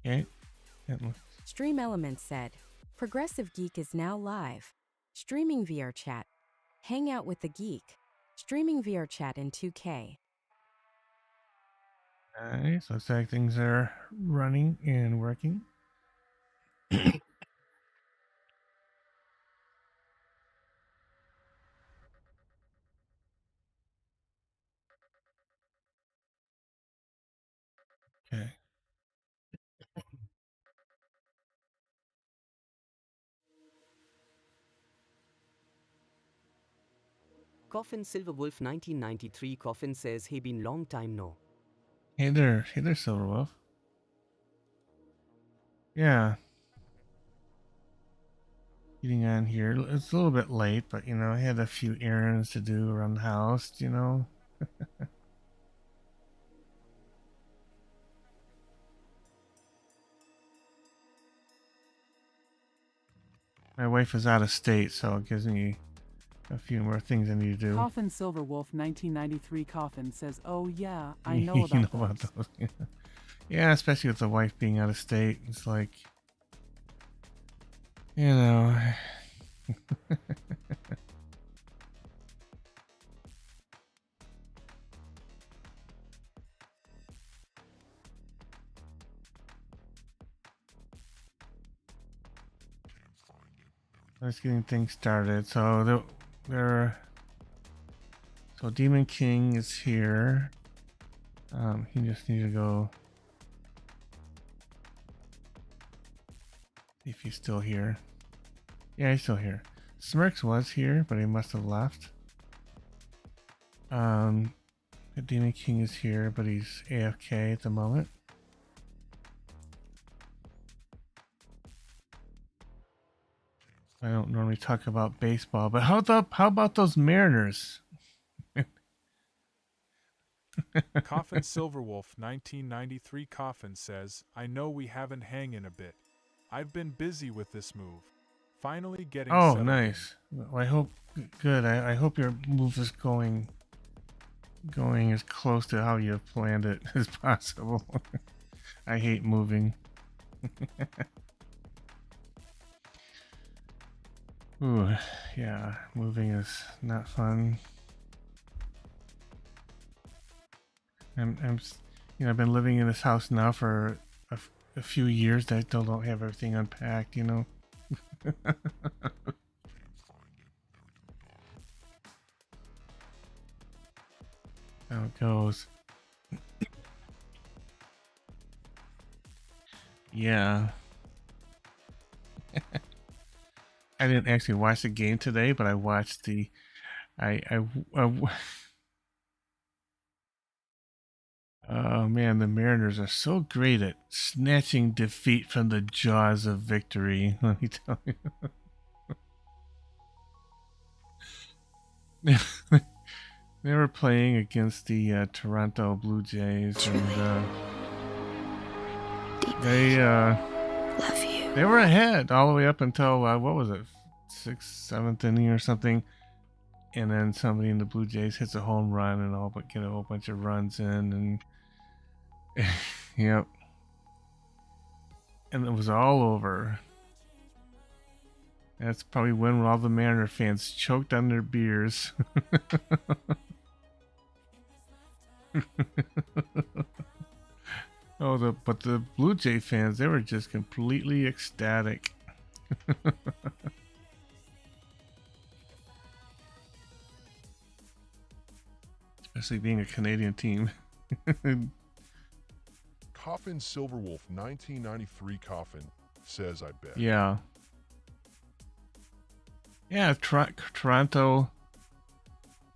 Okay. Stream Elements said, Progressive Geek is now live. Streaming VRChat. Hang out with the Geek. Streaming VRChat in 2K. Nice. Looks like things are running and working. Okay. Coffin Silverwolf 1993 Coffin says he been long time no. Hey there, Silverwolf. Yeah. Getting on here. It's a little bit late, but you know, I had a few errands to do around the house, you know. My wife is out of state, so it gives me a few more things I need to do. Coffin Silverwolf 1993 Coffin says, "Oh yeah, I know You about know about those." those. Yeah. Yeah, especially with the wife being out of state. It's like, you know. Let's getting things started. So so Demon King is here. He just needs to go. If he's still here. Yeah, he's still here. Smirks was here, but he must have left. The Demon King is here, but he's AFK at the moment. I don't normally talk about baseball, but how about those Mariners? Coffin Silverwolf 1993 Coffin says, I know we haven't hang in a bit. I've been busy with this move. Finally getting settled Nice. Well, I hope good. I hope your move is going as close to how you have planned it as possible. I hate moving. Ooh, yeah, moving is not fun. I've been living in this house now for a few years. That I still don't have everything unpacked, you know. How it goes. Yeah. I didn't actually watch the game today, but I watched the. Oh man, the Mariners are so great at snatching defeat from the jaws of victory. Let me tell you. They were playing against the Toronto Blue Jays, and they were ahead all the way up until what was it, 6th, 7th inning or something, and then somebody in the Blue Jays hits a home run and all but get a whole bunch of runs in, and yep, and it was all over. That's probably when all the Mariner fans choked on their beers. But the Blue Jay fans, they were just completely ecstatic. Especially being a Canadian team. Coffin Silverwolf 1993 Coffin says, I bet. Yeah. Yeah, Toronto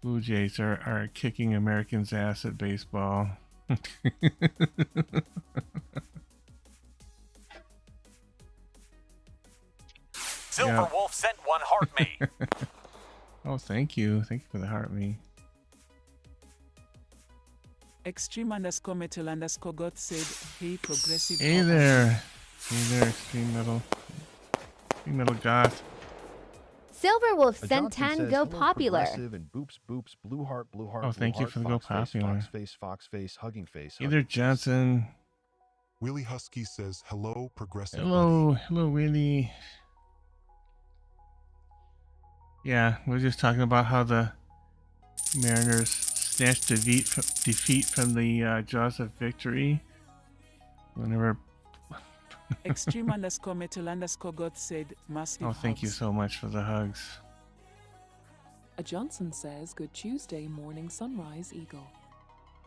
Blue Jays are kicking Americans' ass at baseball. Silverwolf sent one heart me. Oh, thank you. Thank you for the heart me. Extreme_metal_god said, "Hey, progressive." Hey there. Hey there, Extreme Metal. Extreme Metal Goth. Silverwolf sent 10 go popular. And boops, boops, blue heart, Oh, thank you for the go popular. Fox face, hugging face. Either Johnson. Willie Husky says, hello, progressive Hello, buddy. hello, Willie. Yeah, we were just talking about how the Mariners snatched defeat from the jaws of victory. Whenever. Extreme underscore metal underscore God said, massive Oh, thank you hugs. so much for the hugs. A Johnson says, good Tuesday morning, Sunrise Eagle.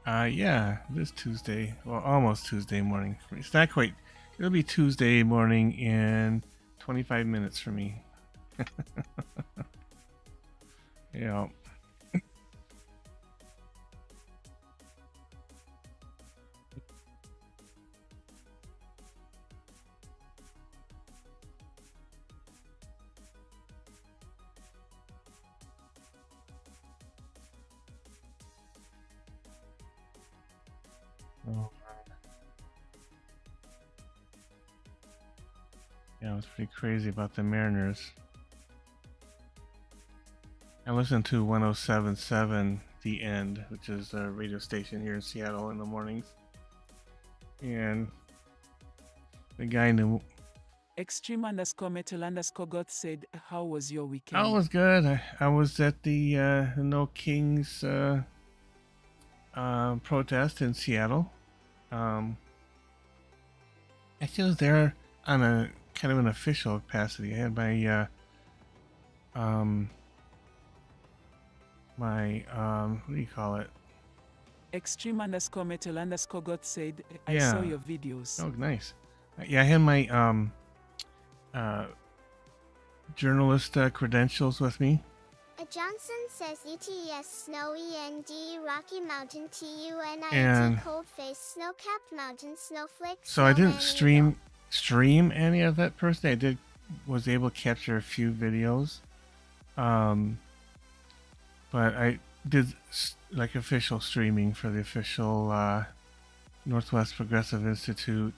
Yeah, this Tuesday. Well, almost Tuesday morning. It's not quite. It'll be Tuesday morning in 25 minutes for me. Yeah. Oh. Yeah, it was pretty crazy about the Mariners. I listened to 107.7 The End, which is a radio station here in Seattle in the mornings. And the guy knew. Extreme underscore metal underscore God said, how was your weekend? Oh, it was good. I was at the No Kings protest in Seattle. Actually, I was there on a kind of an official capacity. I had my what do you call it? Extreme underscore metal underscore God said, I Yeah. saw your videos. Oh, nice. Yeah, I had my journalist credentials with me. A Johnson says UTES snowy ND Rocky Mountain And TUNIT cold face snow-capped mountain snowflakes. So I didn't stream any of that personally. Was able to capture a few videos. But I did like official streaming for the official Northwest Progressive Institute.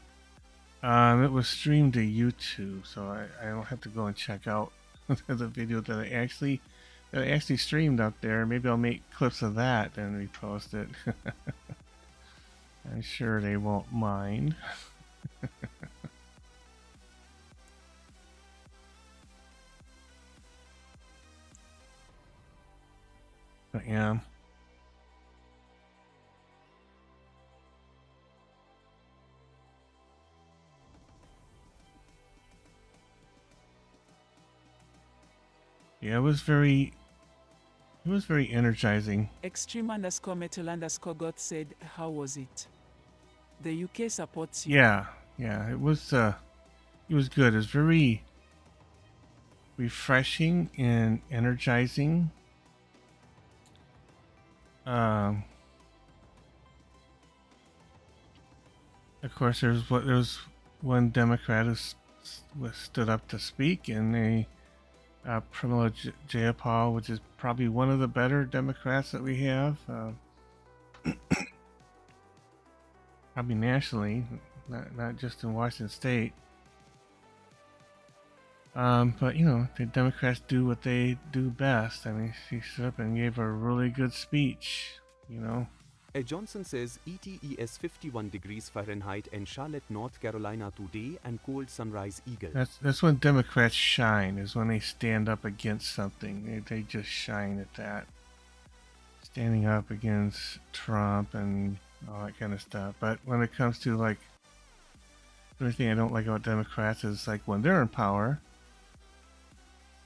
It was streamed to YouTube, so I don't have to go and check out the video that I actually streamed out there. Maybe I'll make clips of that and repost it. I'm sure they won't mind. But yeah. Yeah, it was very energizing. Extreme underscore metal underscore God said, how was it? The UK supports you. Yeah, it was good. It was very refreshing and energizing. Of course, there was one Democrat who stood up to speak, and they Pramila Jayapal, which is probably one of the better Democrats that we have, probably nationally, not just in Washington State. But you know, the Democrats do what they do best. I mean, she stood up and gave a really good speech. You know. A Johnson says ETES 51 degrees Fahrenheit in Charlotte, North Carolina today and cold sunrise eagle. That's when Democrats shine, is when they stand up against something. They just shine at that. Standing up against Trump and all that kind of stuff. But when it comes to like, the only thing I don't like about Democrats is like when they're in power,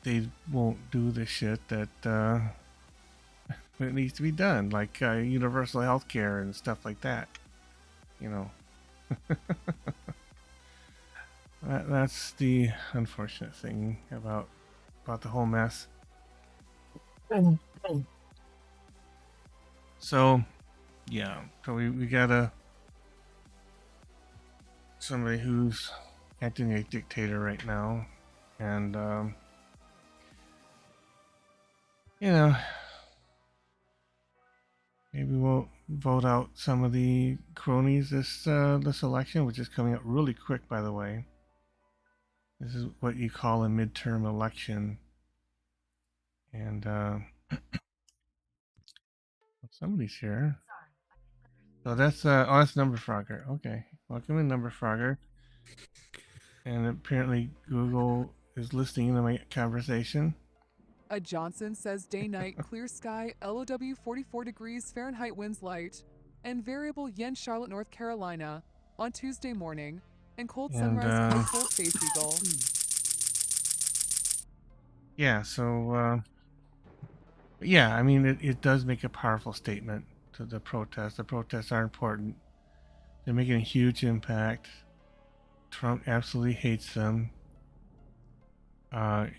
they won't do the shit that it needs to be done, like universal health care and stuff like that. You know. That's the unfortunate thing about the whole mess. So, yeah. So we got somebody who's acting a dictator right now, and you know, maybe we'll vote out some of the cronies this election, which is coming up really quick, by the way. This is what you call a midterm election. And somebody's here. So that's that's Number Frogger. Okay. Welcome in, Number Frogger. And apparently Google is listening to my conversation. A Johnson says day-night, clear sky, LOW 44 degrees Fahrenheit winds light, and variable yen Charlotte, North Carolina on Tuesday morning, and cold sunrise, cold Space Eagle. Yeah, so, yeah, I mean, it does make a powerful statement to the protests. The protests are important. They're making a huge impact. Trump absolutely hates them.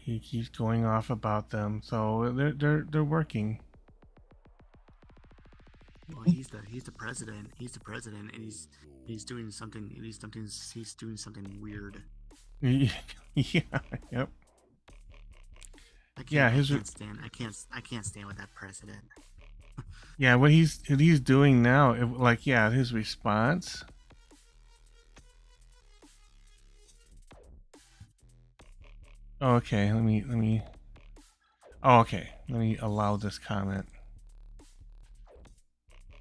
He keeps going off about them, so they're working. Well, he's the president. He's the president, and he's doing something. He's doing something weird. Yeah. Yep. I can't stand with that president. Yeah, what he's doing now, his response. Okay, let me. Oh, okay, let me allow this comment.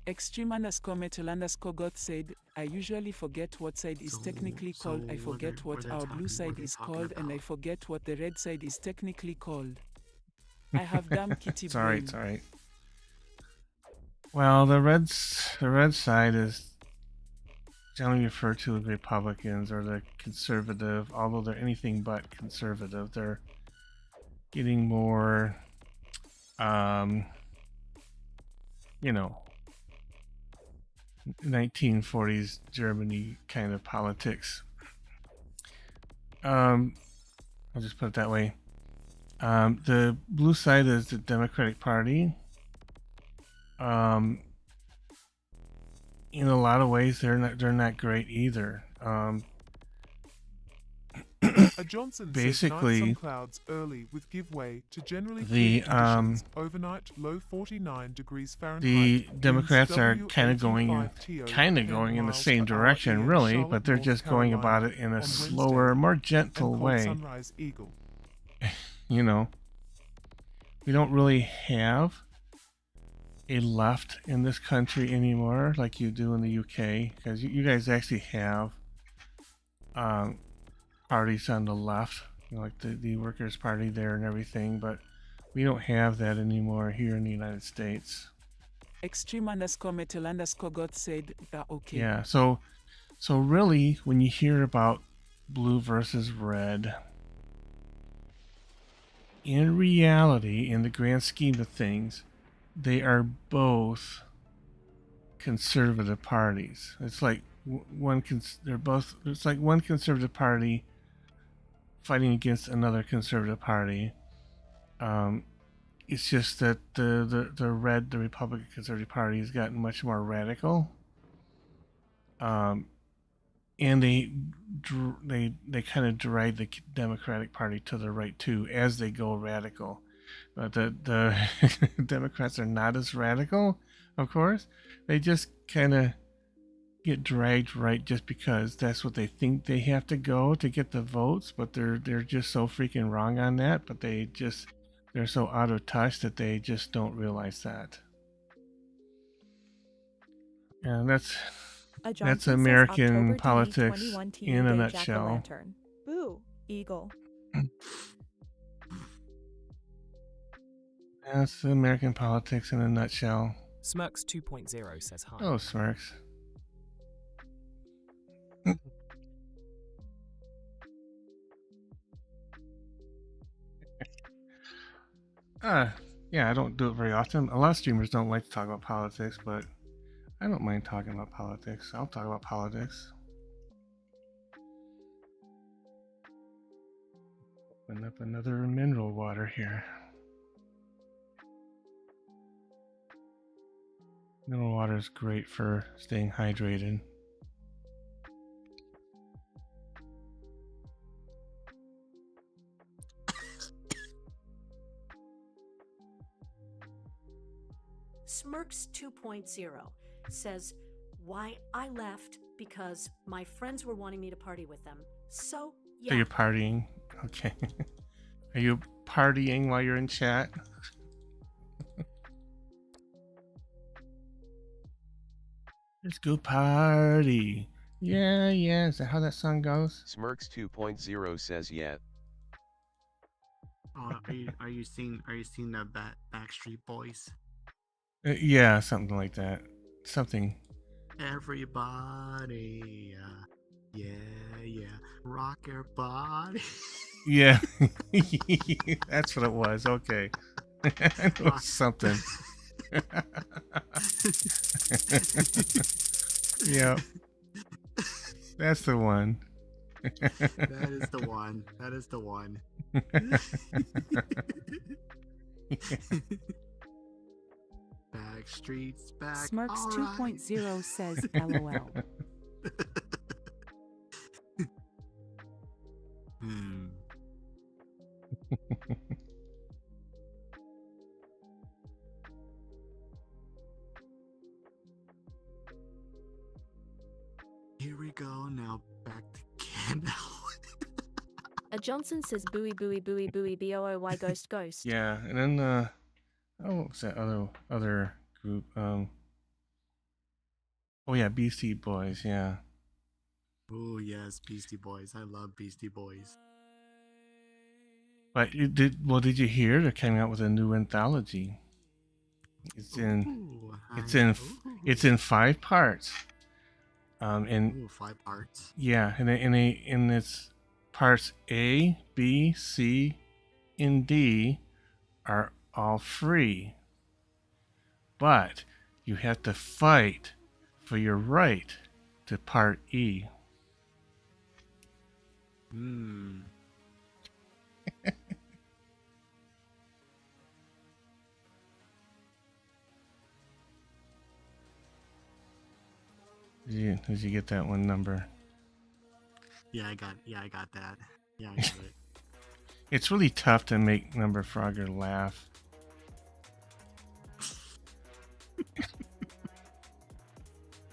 Extreme_metal_god said, I usually forget what side is technically called. I forget what our blue side is called, and I forget what the red side is technically called. I have damn kitty brain. It's alright. Well, the red side is generally referred to as Republicans or the conservative, although they're anything but conservative. They're getting more, 1940s Germany kind of politics. I'll just put it that way. The blue side is the Democratic Party. In a lot of ways, they're not great either. A Johnson basically, says night sun clouds early with give way to generally the clear conditions. Overnight low 49 degrees Fahrenheit. The Democrats are kind of going in the same direction, really, but they're just going about it in a slower, more gentle way. We don't really have a left in this country anymore like you do in the UK, because you guys actually have parties on the left, like the Workers' Party there and everything, but we don't have that anymore here in the United States. Extreme_metal_god said that okay. Yeah, so really, when you hear about blue versus red, in reality, in the grand scheme of things, they are both conservative parties. It's like it's like one conservative party fighting against another conservative party. It's just that the Republican Conservative Party has gotten much more radical. And they kind of drive the Democratic Party to the right too as they go radical. But the Democrats are not as radical, of course. They just kind of get dragged right just because that's what they think they have to go to get the votes, but they're just so freaking wrong on that. But they're so out of touch that they just don't realize that. And that's American politics in a nutshell. Boo, Eagle. That's American politics in a nutshell. Smirks 2.0 says hi. Oh, Smirks. Yeah, I don't do it very often. A lot of streamers don't like to talk about politics, but I don't mind talking about politics. I'll talk about politics. Open up another mineral water here. Mineral water is great for staying hydrated. Smirks 2.0 says, why I left because my friends were wanting me to party with them. So, yeah. So you're partying? Okay. Are you partying while you're in chat? Let's go party. Yeah, yeah. Is that how that song goes? Smirks 2.0 says yeah. Oh, are you seeing the Backstreet Boys? Yeah, something like that. Something. Everybody, yeah, rock your body. Yeah, that's what it was. Okay, it was something. Yeah, that's the one. That is the one. That is the one. Backstreet's back. Smirks All 2.0 says LOL. Here we go. Now back to Canada. A Johnson says buoy buoy buoy buoy booy ghost ghost. Yeah, and then what was that other group? Oh yeah, Beastie Boys. Yeah. Oh yes, Beastie Boys. I love Beastie Boys. But did you hear they're coming out with a new anthology? It's in 5 parts. And 5 parts. Yeah, and it's parts A, B, C, and D are all free. But you have to fight for your right to part E. Did you get that one number? Yeah, I got that. Yeah, I got it. It's really tough to make Number Frogger laugh.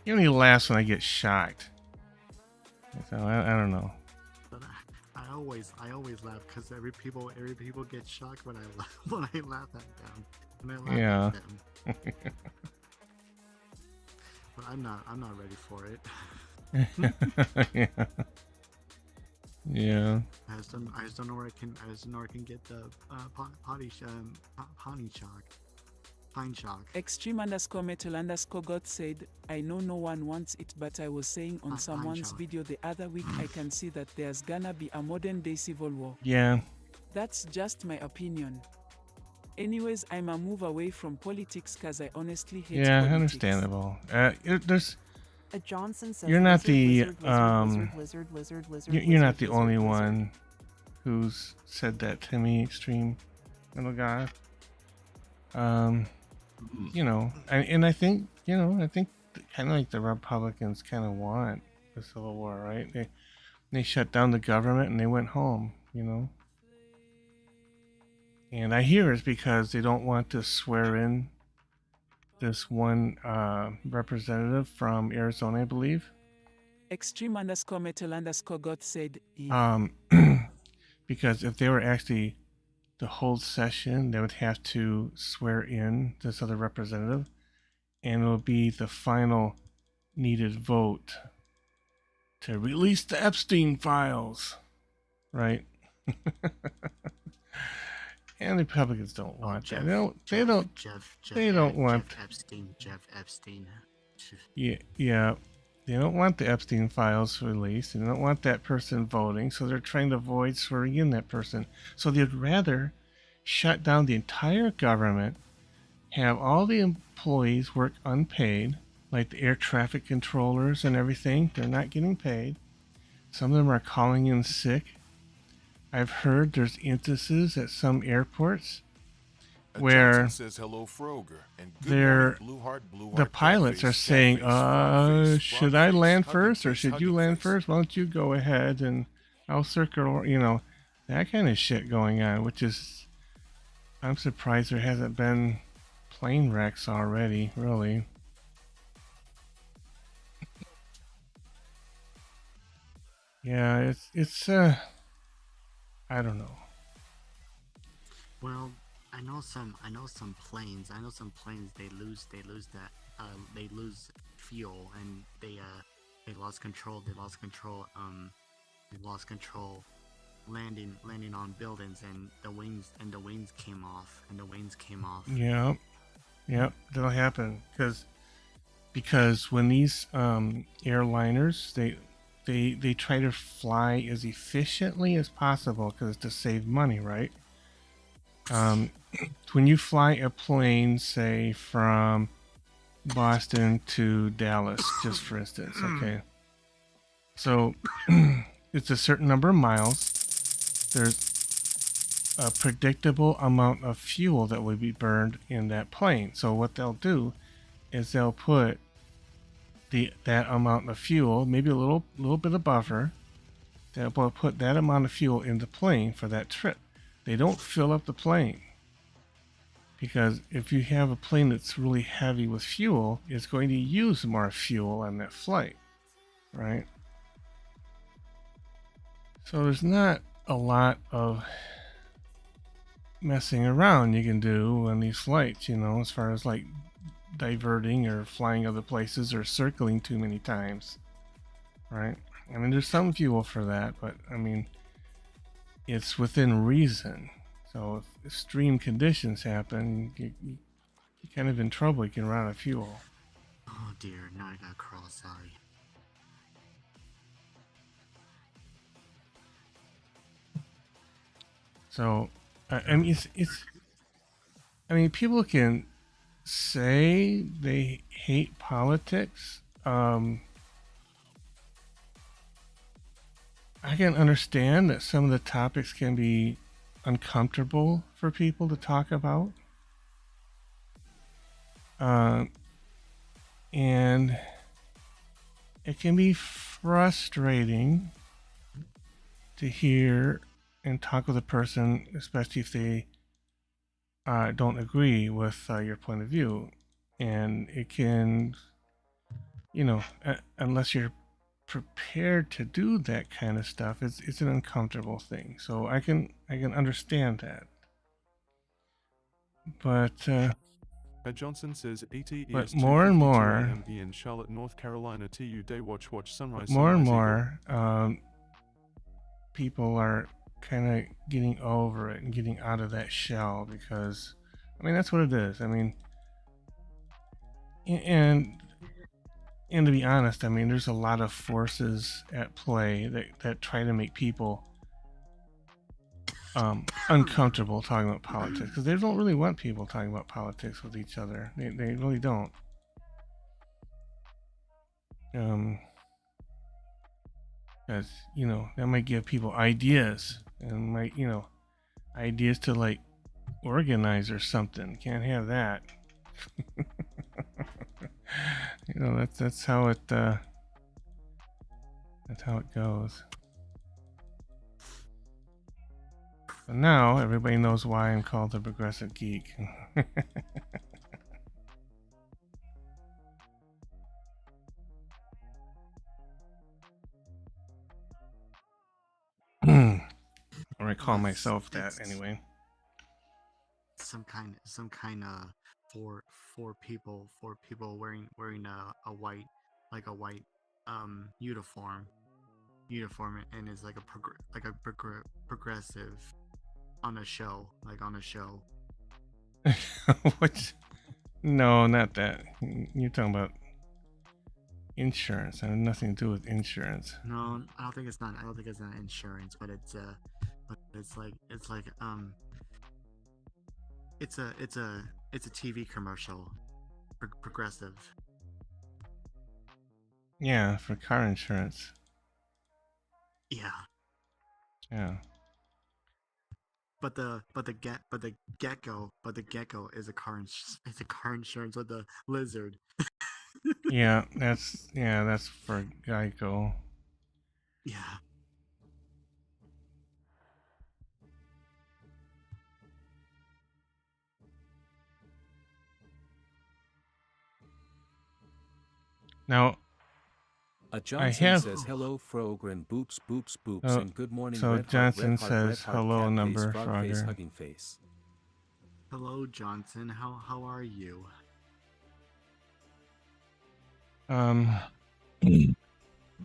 He only laughs when I get shocked. So I don't know. But I always laugh because every people get shocked when I laugh at them. When I laugh at them. But I'm not ready for it. Yeah. I just don't know where I can get the pine shock. Extreme_metal_god said, I know no one wants it, but I was saying on someone's video the other week I can see that there's gonna be a modern day civil war. Yeah. That's just my opinion. Anyways, I'm a move away from politics because I honestly hate politics. Yeah, understandable. There's. A Johnson says You're not lizard, you're not the only one who's said that to me, Extreme Little God. You know, and I think kind of like the Republicans kind of want the Civil War, right? They shut down the government and they went home, you know. And I hear it's because they don't want to swear in this one representative from Arizona, I believe. Extreme_metal_god said, because if they were actually to hold session, they would have to swear in this other representative, and it will be the final needed vote to release the Epstein files, right? And the Republicans don't want that. They don't want Jeff Epstein. Yeah. They don't want the Epstein files released. They don't want that person voting, so they're trying to avoid swearing in that person. So they'd rather shut down the entire government, have all the employees work unpaid, like the air traffic controllers and everything. They're not getting paid. Some of them are calling in sick. I've heard there's instances at some airports where says hello, Froger, and the pilots are saying, should I land first or should you land first? Why don't you go ahead and I'll circle, that kind of shit going on, which is, I'm surprised there hasn't been plane wrecks already, really. Yeah, it's I don't know. Well, I know some planes. They lose fuel and They lost control. They lost control. They lost control. Landing on buildings, and the wings came off. Yep. Yep. That'll happen because when these airliners they try to fly as efficiently as possible because to save money, right? When you fly a plane, say from Boston to Dallas, just for instance, okay. So it's a certain number of miles. There's a predictable amount of fuel that would be burned in that plane. So what they'll do is they'll put that amount of fuel, maybe a little bit of buffer. They'll put that amount of fuel in the plane for that trip. They don't fill up the plane. Because if you have a plane that's really heavy with fuel, it's going to use more fuel on that flight, right? So there's not a lot of messing around you can do on these flights, as far as like diverting or flying other places or circling too many times, right? I mean, there's some fuel for that, but I mean, it's within reason. So if extreme conditions happen, you're kind of in trouble. You can run out of fuel. Oh dear, now I got cross-eyed. So, I mean, I mean, people can say they hate politics. I can understand that some of the topics can be uncomfortable for people to talk about. And it can be frustrating to hear and talk with a person, especially if they don't agree with your point of view. And it can, unless you're prepared to do that kind of stuff, it's an uncomfortable thing. So I can understand that. But Johnson says 80 but more and more in Charlotte, North Carolina. TU day watch sunrise. More and more people are kind of getting over it and getting out of that shell because, I mean, that's what it is. I mean, and to be honest, I mean, there's a lot of forces at play that try to make people uncomfortable talking about politics because they don't really want people talking about politics with each other. They really don't. Because that might give people ideas and might ideas to like organize or something. Can't have that. That's how it goes. But now everybody knows why I'm called the Progressive Geek. Or I call myself that anyway. Some kind of four people wearing a white uniform and is like a progressive on a show. What? No, not that. You're talking about insurance. I have nothing to do with insurance. No, I don't think it's not insurance, but it's a TV commercial. Progressive. Yeah, for car insurance. Yeah. Yeah. But the gecko is a car insurance with the lizard. Yeah, that's for Geico. Yeah. Now, Johnson says hello, Frogren, boops, boops, boops, and good morning. So Red Johnson heart, red heart, says red heart, hello, cat number face, frog face, Frogger. hugging face. Hello, Johnson. How are you?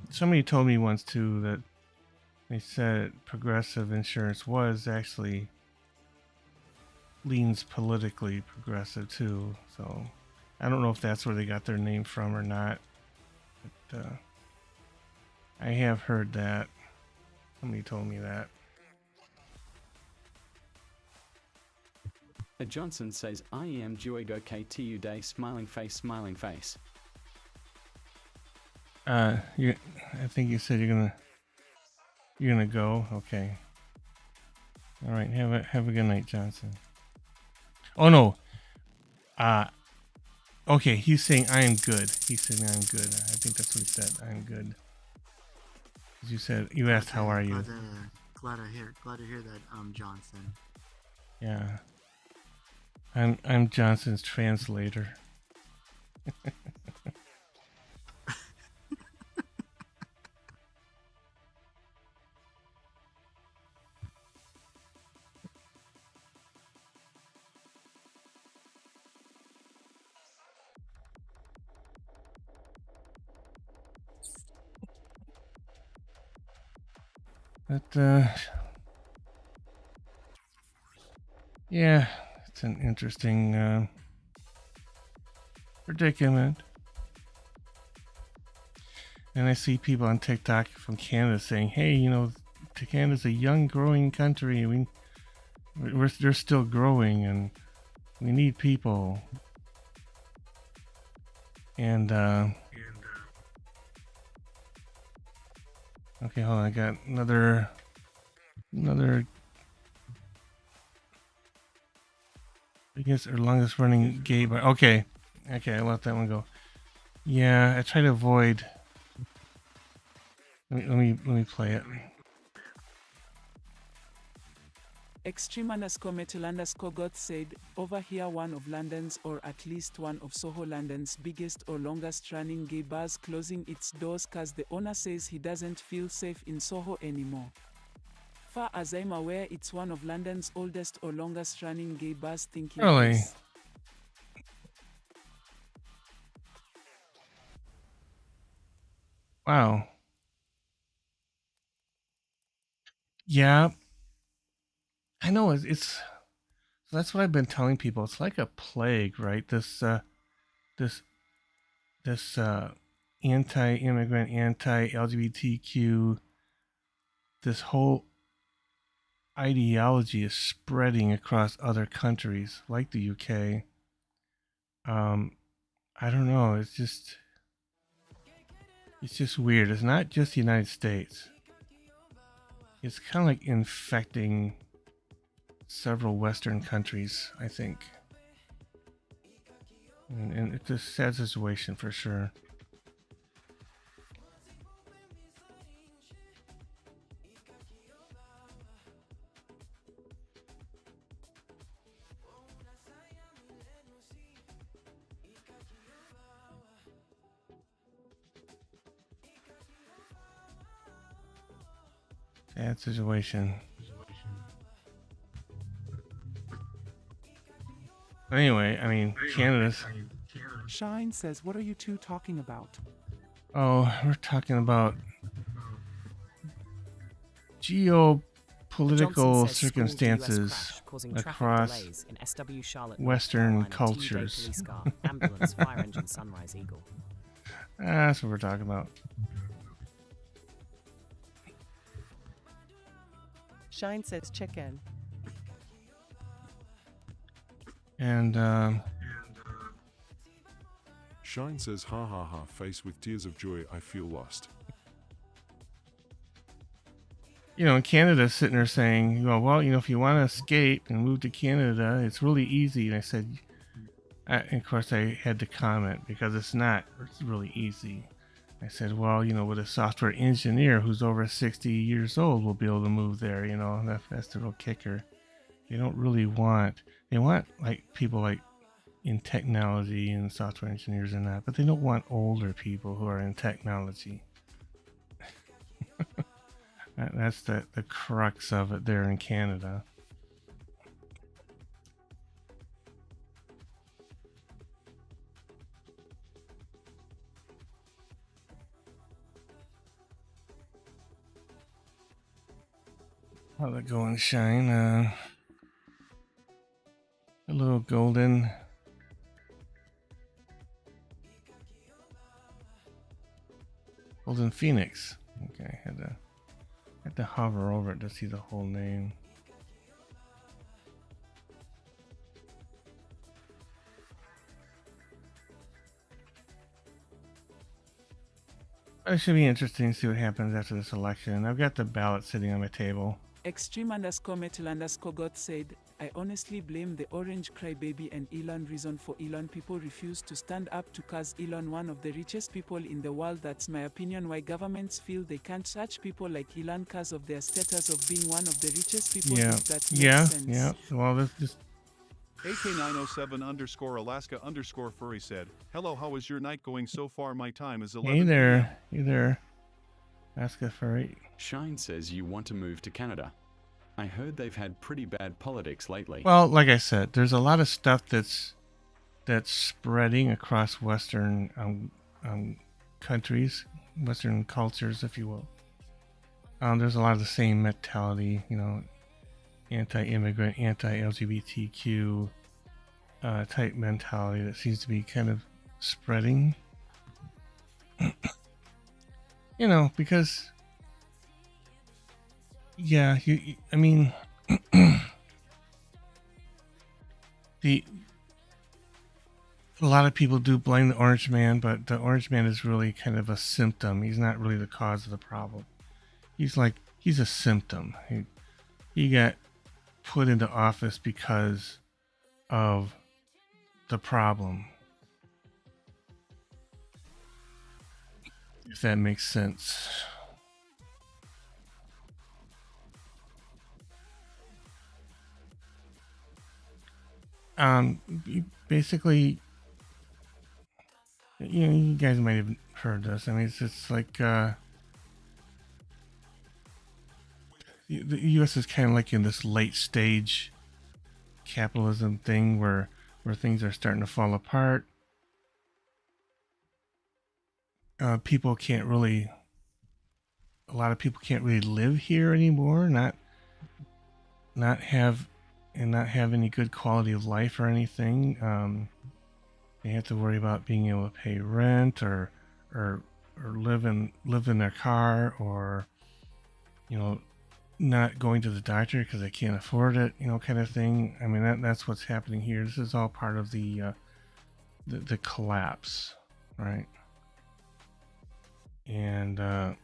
somebody told me once too that they said progressive insurance was actually leans politically progressive too. So I don't know if that's where they got their name from or not. But I have heard that. Somebody told me that. Johnson says, I am joyed okay day, smiling face, smiling face. I think you said you're gonna go. Okay. All right. Have a good night, Johnson. Oh no. Okay. He's saying I am good. He's saying I'm good. I think that's what he said. I'm good. You asked how are you? Glad to hear that, Johnson. Yeah. I'm Johnson's translator. But yeah, it's an interesting predicament. And I see people on TikTok from Canada saying, "Hey, Canada's a young, growing country. They're still growing, and we need people." And okay, hold on. I got another. Biggest or longest running gay bar. Okay, I let that one go. Yeah, I try to avoid. Let me play it. Extreme_metal_god said, over here one of London's or at least one of Soho London's biggest or longest running gay bars closing its doors cause the owner says he doesn't feel safe in Soho anymore. Far as I'm aware, it's one of London's oldest or longest running gay bars thinking Really? this. Wow. Yeah. I know it's that's what I've been telling people. It's like a plague, right? This anti-immigrant, anti-LGBTQ, this whole ideology is spreading across other countries like the UK. I don't know. It's just weird. It's not just the United States. It's kind of like infecting several Western countries, I think. And it's a sad situation for sure. Sad situation. Anyway, I mean, Canada's. Shine says, what are you two talking about? Oh, we're talking about geopolitical circumstances across Western cultures. Ambulance, fire engine, Sunrise Eagle. That's what we're talking about. Shine says chicken. And Shine says, ha ha ha, face with tears of joy, I feel lost. In Canada's sitting there saying, well, if you want to escape and move to Canada, it's really easy. And I said, and of course I had to comment because it's not. It's really easy. I said, well, with a software engineer who's over 60 years old will be able to move there. That's the real kicker. They don't really want. They want like people like in technology and software engineers and that, but they don't want older people who are in technology. That's the crux of it there in Canada. How's it going, Shine? A little golden. Golden Phoenix. Okay, had to hover over it to see the whole name. It should be interesting to see what happens after this election. I've got the ballot sitting on my table. Extreme_metal_god said, I honestly blame the orange crybaby and Elon. Reason for Elon people refuse to stand up to cause Elon one of the richest people in the world. That's my opinion. Why governments feel they can't touch people like Elon cause of their status of being one of the richest people. Yeah, If that makes sense. yeah. Well, this AK907_Alaska_Furry said, hello, how is your night going so far? My time is 11 Hey there, p.m. hey there. Ask a furry. Shine says you want to move to Canada. I heard they've had pretty bad politics lately. Well, like I said, there's a lot of stuff that's spreading across Western countries, Western cultures, if you will. There's a lot of the same mentality, you know, anti-immigrant, anti-LGBTQ type mentality that seems to be kind of spreading. You know, because yeah, I mean, a lot of people do blame the Orange Man, but the Orange Man is really kind of a symptom. He's not really the cause of the problem. He's a symptom. He got put into office because of the problem. If that makes sense. Basically, you know, you guys might have heard this. I mean, it's just like the U.S. is kind of like in this late stage capitalism thing where things are starting to fall apart. A lot of people can't really live here anymore. Not have any good quality of life or anything. They have to worry about being able to pay rent or live in their car, or, you know, not going to the doctor because they can't afford it, you know, kind of thing. I mean, that's what's happening here. This is all part of the collapse, right? And A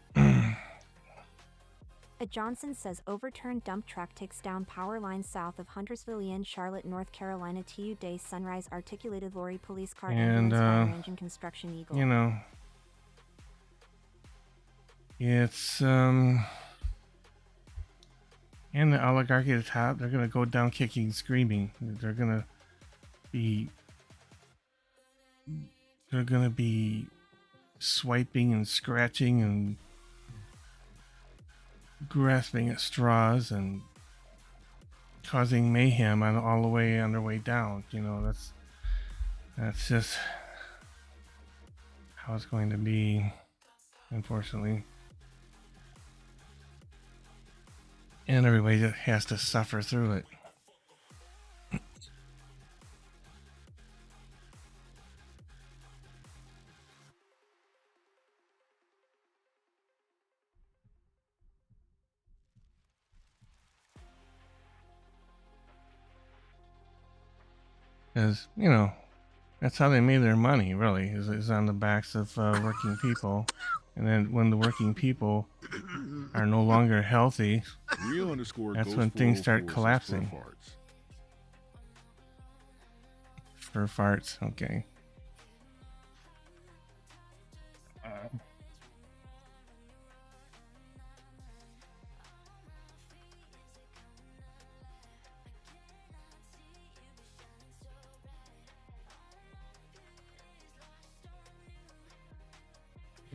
Johnson says overturned dump truck takes down power line south of Huntersville in Charlotte, North Carolina. TU sunrise articulated lorry police car and ambulance fire engine construction eagle. You know, it's and the oligarchy at the top, they're gonna go down kicking and screaming. They're gonna be swiping and scratching and grasping at straws and causing mayhem all the way on their way down. You know, that's just how it's going to be, unfortunately. And everybody just has to suffer through it. Because, you know, that's how they made their money, really, is on the backs of working people. And then when the working people are no longer healthy, that's when things start collapsing. For farts, okay.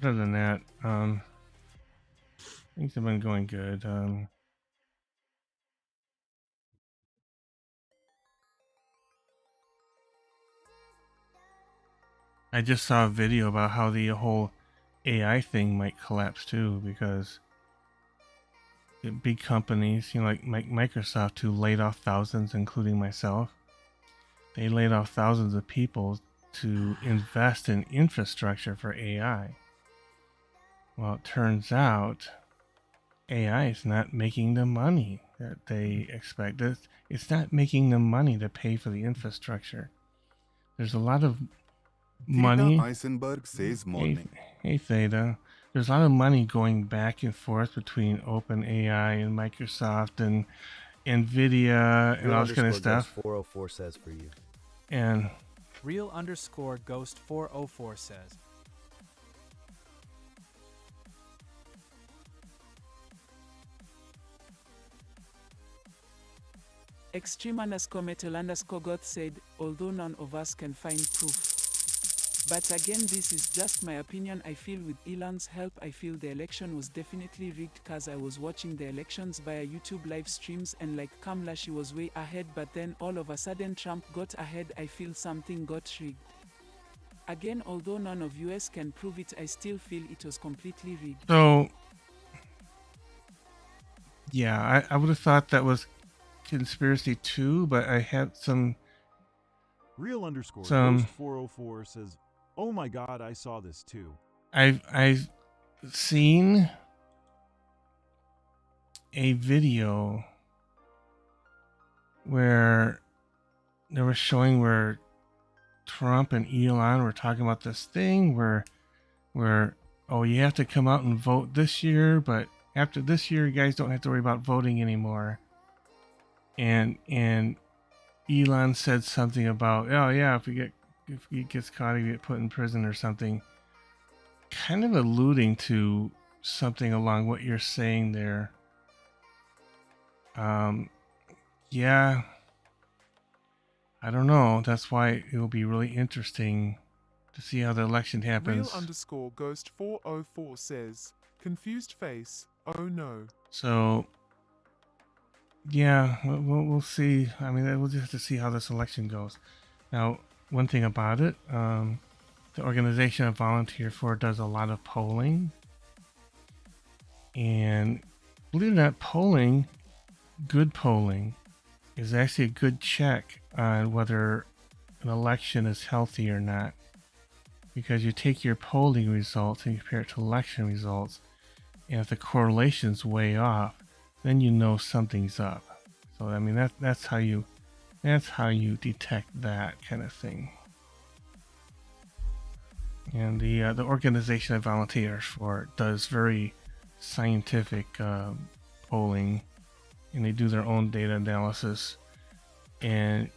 Other than that, things have been going good. I just saw a video about how the whole AI thing might collapse too, because the big companies, like Microsoft, who laid off thousands, including myself. They laid off thousands of people to invest in infrastructure for AI. Well, it turns out AI is not making the money that they expect. It's not making the money to pay for the infrastructure. There's a lot of money. Theta Eisenberg says morning. Hey Theta. There's a lot of money going back and forth between OpenAI and Microsoft and Nvidia and all this kind of stuff. 404 says for you. And Real_Ghost404 says. Extreme_metal_goth said, although none of us can find proof. But again, this is just my opinion. I feel with Elon's help, I feel the election was definitely rigged cause I was watching the elections via YouTube live streams and like Kamala, she was way ahead, but then all of a sudden Trump got ahead. I feel something got rigged. Again, although none of US can prove it, I still feel it was completely rigged. So, yeah, I would have thought that was conspiracy too, but I had some Real_Ghost404 says, oh my god, I saw this too. I've seen a video where they were showing where Trump and Elon were talking about this thing where oh, you have to come out and vote this year, but after this year you guys don't have to worry about voting anymore. And Elon said something about, oh yeah, if he gets caught, he get put in prison or something, kind of alluding to something along what you're saying there. Yeah, I don't know. That's why it will be really interesting to see how the election happens. Real_Ghost404 says, confused face, oh no. So, yeah, we'll see. I mean, we'll just have to see how this election goes. Now, one thing about it, the organization I volunteer for does a lot of polling. And believe it or not, good polling, is actually a good check on whether an election is healthy or not. Because you take your polling results and you compare it to election results, and if the correlation's way off, then you know something's up. So I mean that's how you detect that kind of thing. And the organization I volunteer for does very scientific polling, and they do their own data analysis. And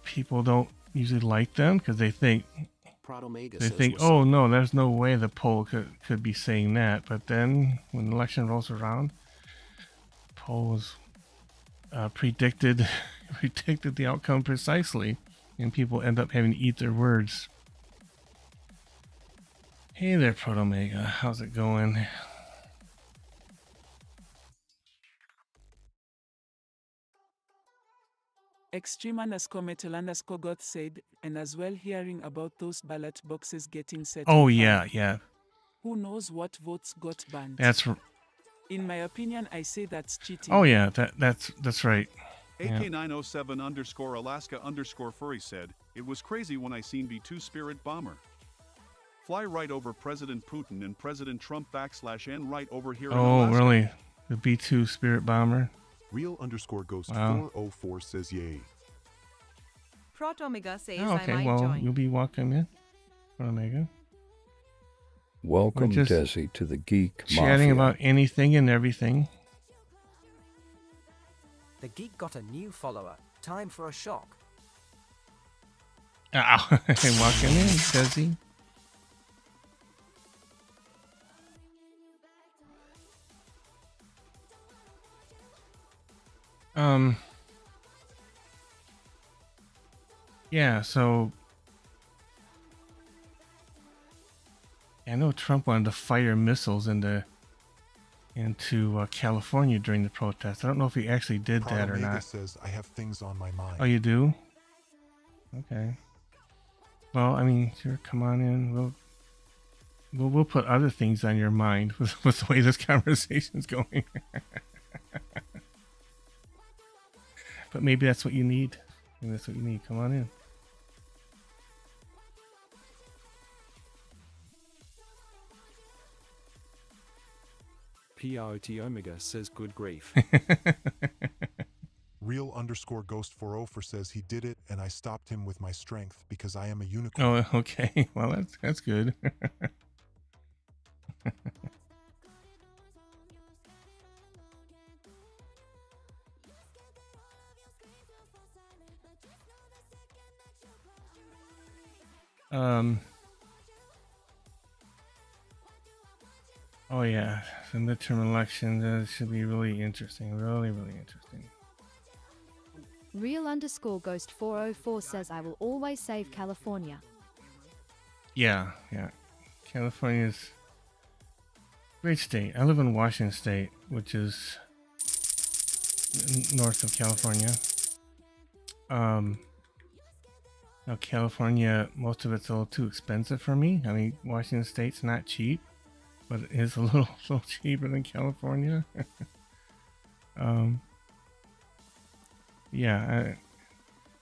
people don't usually like them because they think oh no, there's no way the poll could be saying that. But then when the election rolls around, poll was predicted the outcome precisely, and people end up having to eat their words. Hey there, Protomega, how's it going? Extreme_metal_goth said, and as well hearing about those ballot boxes getting set. Oh on yeah, fire. yeah. Who knows what votes got banned? In my opinion, I say that's cheating. Oh yeah, that's right. AK907_Alaska_Furry said, it was crazy when I seen B2 Spirit Bomber fly right over President Putin and President Trump /N right over here in Alaska. Really? The B2 Spirit Bomber? Real_Ghost404 says yay. Protomega says okay, I might well, join. you'll be welcome in, Protomega. Welcome, Desi, to the Geek Chatting Mafia. about anything and everything. The Geek got a new follower. Time for a shock. Hey, welcome in, Desi. Yeah, so I know Trump wanted to fire missiles into California during the protest. I don't know if he actually did that or not. Says, I have things on my mind. Oh, you do? Okay. Well, I mean, sure, come on in. We'll put other things on your mind with the way this conversation's going. But maybe that's what you need. Maybe that's what you need. Come on in. PRT Omega says good grief. Real_Ghost404 says he did it and I stopped him with my strength because I am a unicorn. Oh, okay. Well, that's good. Oh yeah, the midterm elections should be really interesting. Really interesting. Real_Ghost404 says I will always save California. Yeah. California's a great state. I live in Washington State, which is north of California. Now California, most of it's a little too expensive for me. I mean, Washington State's not cheap, but it is a little cheaper than California. Yeah,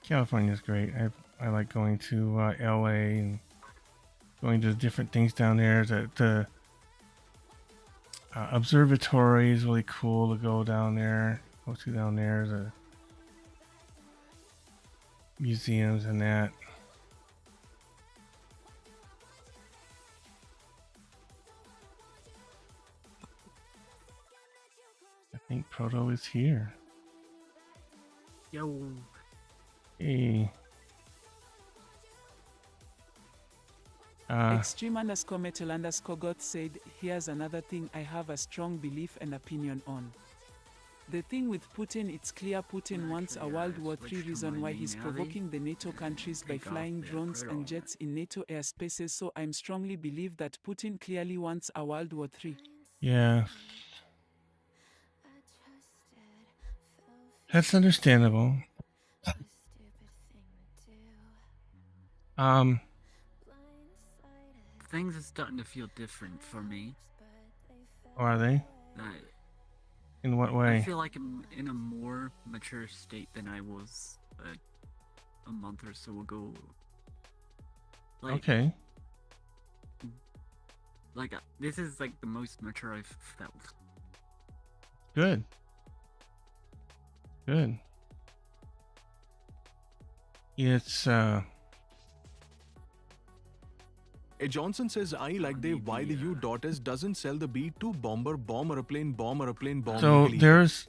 California's great. I like going to LA and going to different things down there. The observatory is really cool to go down there. Go to down there. The museums and that. I think Proto is here. Yo. Hey. Extreme_metal_God said, here's another thing I have a strong belief and opinion on. The thing with Putin, it's clear Putin wants a World War III, reason why he's provoking the NATO countries by flying drones and jets in NATO airspaces, so I'm strongly believe that Putin clearly wants a World War III. Yeah. That's understandable. Things are starting to feel different for me. Are they? In what way? I feel like I'm in a more mature state than I was a month or so ago. Okay. This is like the most mature I've felt. Good. It's Johnson says I like the why the U daughters doesn't sell the B2 bomber airplane. So there's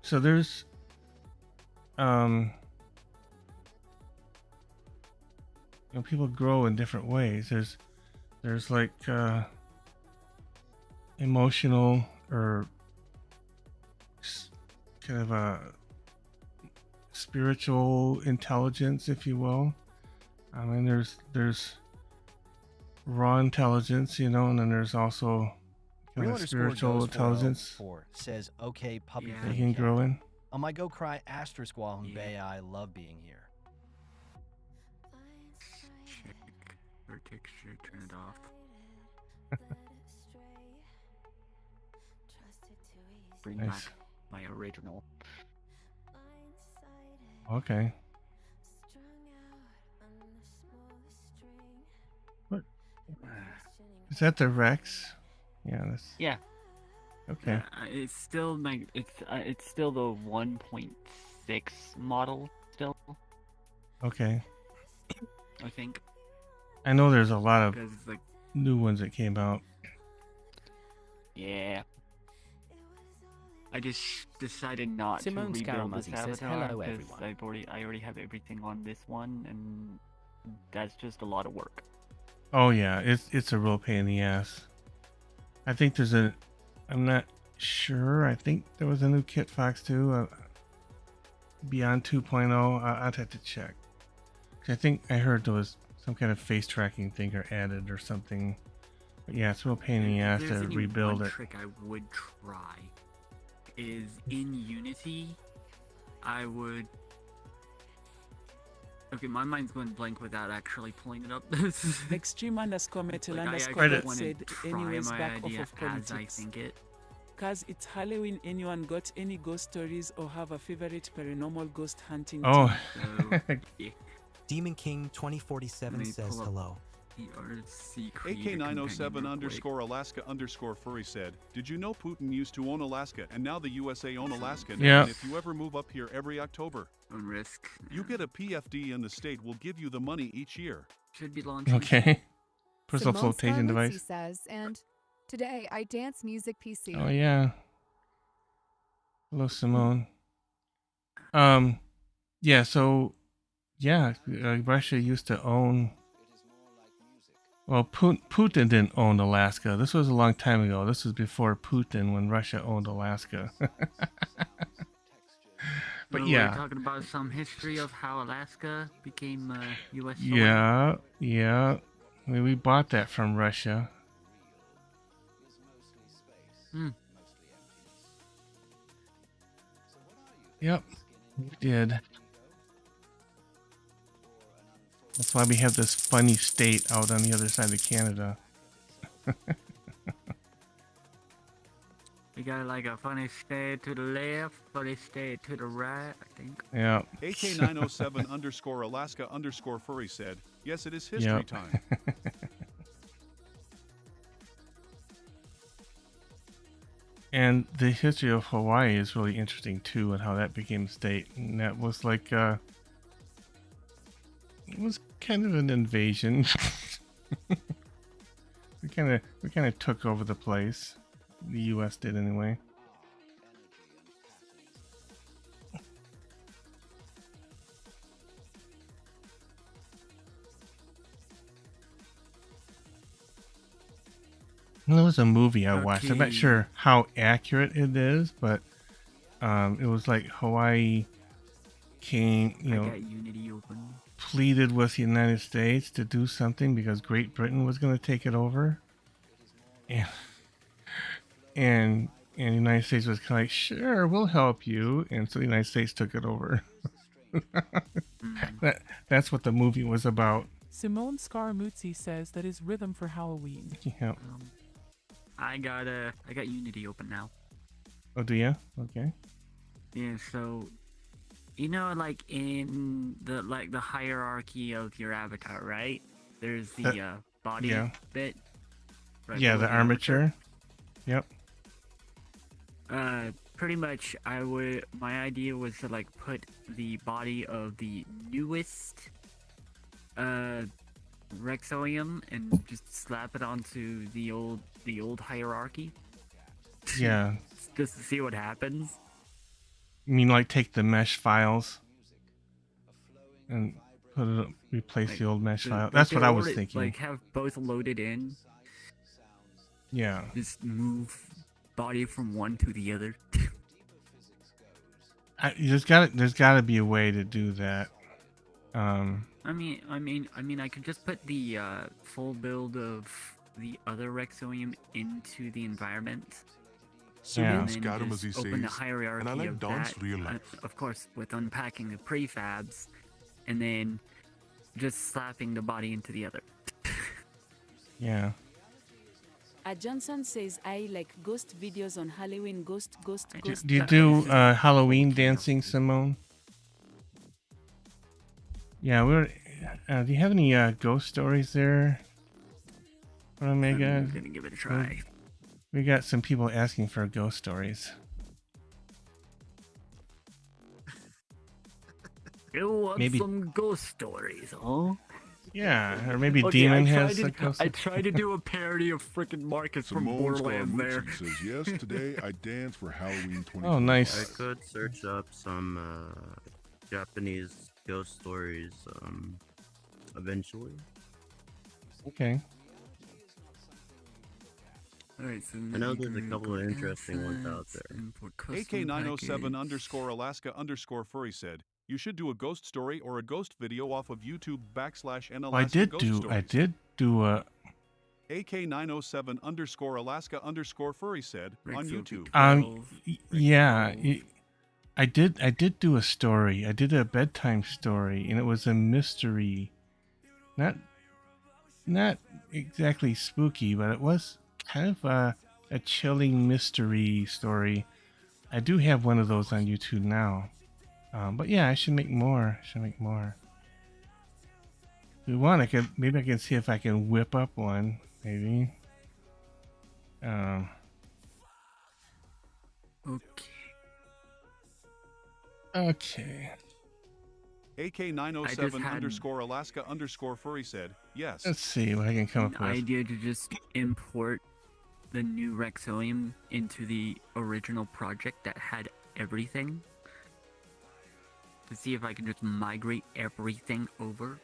so there's people grow in different ways. There's like emotional or kind of a spiritual intelligence, if you will. I mean, there's raw intelligence, and then there's also kind of spiritual intelligence says, okay, puppy that you can grow in. On my go cry asterisk while in Bay, I love being here. Check your texture, turn it off. Bring Nice. back my original. Okay. What? Is that the Rex? Yeah, that's... Yeah. Okay. It's still it's still the 1.6 model still. Okay. I think. I know there's a lot of Because it's like, new ones that came out. yeah. I just decided not Simone to rebuild this Scaramuzzi says, avatar "Hello, because everyone." I already have everything on this one, and that's just a lot of work. Oh yeah, it's a real pain in the ass. I think I'm not sure. I think there was a new Kit Fox too, Beyond 2.0. I'd have to check. I think I heard there was some kind of face tracking thing or added or something. But yeah, it's a real pain in the ass If to there's any rebuild one it. trick I would try is in Unity, I would. Okay, my mind's going blank without actually pulling it up. Extreme_metal_God I said, want to anyways, try back my off idea of as I politics. think it. Cause it's Halloween, anyone got any ghost stories or have a favorite paranormal ghost hunting Oh. tip? Demon King 2047 says hello. AK907 underscore Alaska underscore furry said, did you know Putin used to own Alaska and now the USA own Alaska? Yeah. And if you ever move up here every October, on risk, you get a PFD and the state will give you the money each year. Should be launching. Okay. Personal Simone flotation Scarluzzi device. says, and today I dance music PC. Oh yeah. Hello, Simone. Yeah. So, yeah, Russia used to own. Well, Putin didn't own Alaska. This was a long time ago. This was before Putin, when Russia owned Alaska. But So yeah. we're talking about some history of how Alaska became U.S. soil. Yeah. I mean, we bought that from Russia. Yep, we did. That's why we have this funny state out on the other side of Canada. We got like a funny state to the left, funny state to the right, I think. Yeah. AK907 underscore Alaska underscore furry said, yes, it is history Yep. time. And the history of Hawaii is really interesting too, and how that became a state. And that was like, it was kind of an invasion. we kind of took over the place. The U.S. did anyway. There was a movie I watched. I'm not Okay. sure how accurate it is, but it was like Hawaii came, I got Unity open. pleaded with the United States to do something because Great Britain was going to take it over, and the United States was kind of like, sure, we'll help you, and so the United States took it over. That's what the movie was about. Simone Scaramuzzi says that is rhythm for Halloween. Yeah. I got Unity open now. Oh, do you? Okay. Yeah, so you know, like in the hierarchy of your avatar, right? There's the body yeah. bit. Right Yeah, below the armature. Yep. Pretty much, my idea was to like put the body of the newest Rexoium and just slap it onto the old hierarchy. Yeah. Just to see what happens. You mean like take the mesh files and replace the old mesh file? That's what I was thinking. Like have both loaded in. Yeah. Just move body from one to the other. There's got to be a way to do that. I mean, I could just put the full build of the other Rexoium into the environment. Simone And then Scaramuzzi just open the says, hierarchy and I like of Dawn's that, real life. of course, with unpacking the prefabs, and then just slapping the body into the other. Yeah. Johnson says, I like ghost videos on Halloween. Ghost. Do you do Halloween dancing, Simone? Yeah, do you have any ghost stories there, Omega? I'm gonna give it a try. We got some people asking for ghost stories. You want Maybe- some ghost stories, huh? Yeah, or maybe Okay, Demon has a ghost. I tried to do a parody of frickin' Marcus from Simone Borderlands there. Scaramuzzi says, yes, today I dance for Halloween 2020. Oh, nice. I could search up some Japanese ghost stories eventually. Okay. Alright, so I know there's a couple of interesting ones out there. AK907 underscore Alaska underscore furry said, you should do a ghost story or a ghost video off of YouTube /n Well, I Alaska did do a. AK907 underscore Alaska underscore furry said on YouTube. Yeah, I did do a story. I did a bedtime story, and it was a mystery. Not exactly spooky, but it was kind of a chilling mystery story. I do have one of those on YouTube now. But yeah, I should make more. If we want, maybe I can see if I can whip up one. Maybe. Okay. AK907 underscore Alaska underscore furry said, yes. Let's see what I can come up with. Idea to just import the new Rexolium into the original project that had everything. To see if I can just migrate everything over.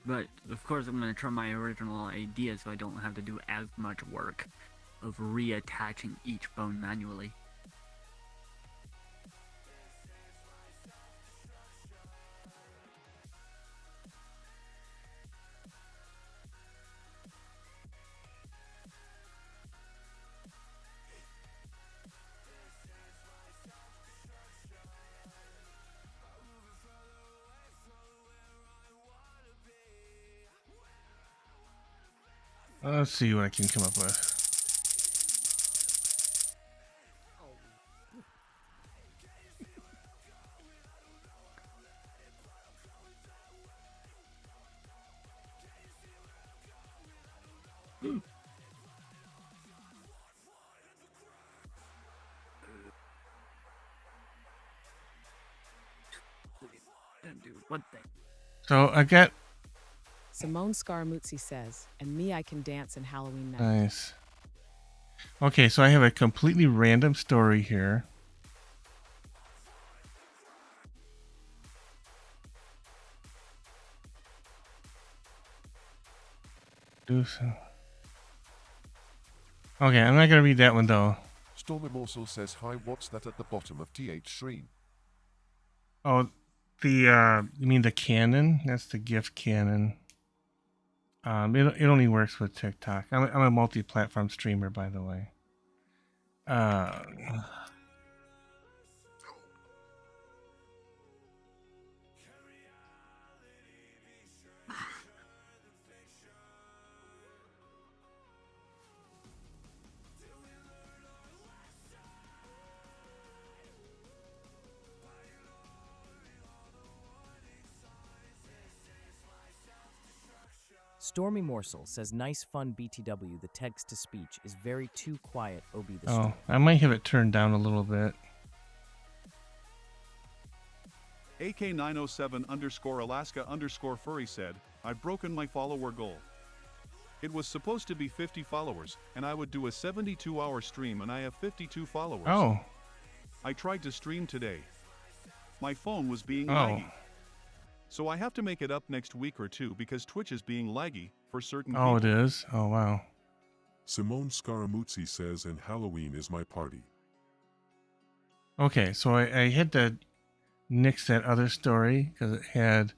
But, of course, I'm going to try my original idea so I don't have to do as much work of reattaching each bone manually. Let's see what I can come up with. One thing. So I got. Simone Scaramuzzi says, and me, I can dance in Halloween night. Nice. Okay, so I have a completely random story here. Okay, I'm not gonna read that one though. Stormy Morsel says, hi, what's that at the bottom of TH stream? Oh, you mean the cannon? That's the GIF cannon. It only works with TikTok. I'm a multi-platform streamer, by the way. Stormy Morsel says, nice fun BTW. The text to speech is very too quiet. OB the Oh, stream. I might have it turned down a little bit. AK907 underscore Alaska underscore furry said, I've broken my follower goal. It was supposed to be 50 followers, and I would do a 72-hour stream, and I have 52 followers. Oh. I tried to stream today. My phone was being Oh. laggy. So I have to make it up next week or two because Twitch is being laggy for certain people. Oh, it is? Oh, wow. Simone Scaramuzzi says, and Halloween is my party. Okay, so I had to nix that other story because it had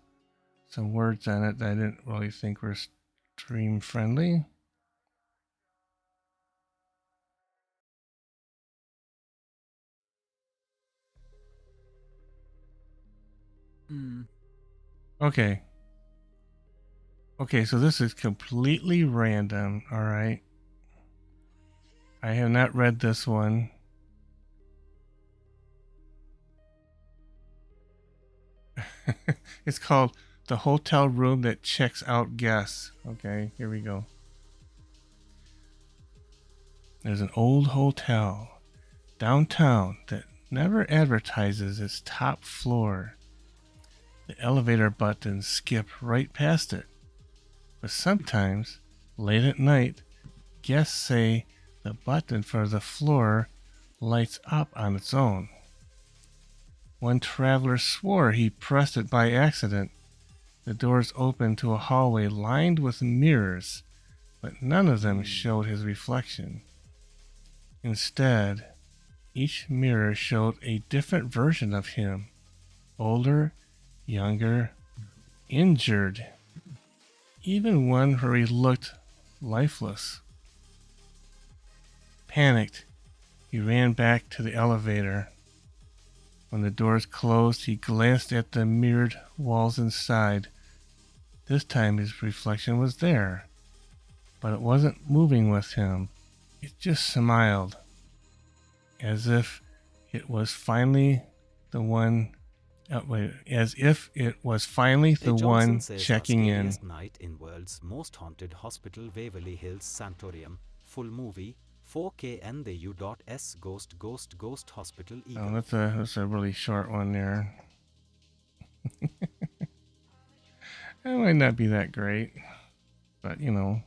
some words on it that I didn't really think were stream friendly. Okay. Okay, so this is completely random, alright? I have not read this one. It's called The Hotel Room That Checks Out Guests. Okay, here we go. There's an old hotel downtown that never advertises its top floor. The elevator buttons skip right past it. But sometimes, late at night, guests say the button for the floor lights up on its own. One traveler swore he pressed it by accident. The doors opened to a hallway lined with mirrors, but none of them showed his reflection. Instead, each mirror showed a different version of him. Older, younger, injured, even one where he looked lifeless. Panicked, he ran back to the elevator. When the doors closed, he glanced at the mirrored walls inside. This time his reflection was there. but it wasn't moving with him. It just smiled, as if it was finally the one. As if it was finally the Johnson one says checking our in. scariest night in world's most haunted hospital, Waverly Hills Sanatorium. Full movie, 4K NDU.S Ghost Hospital Eagle. Oh, that's a really short one there. It might not be that great, but you know,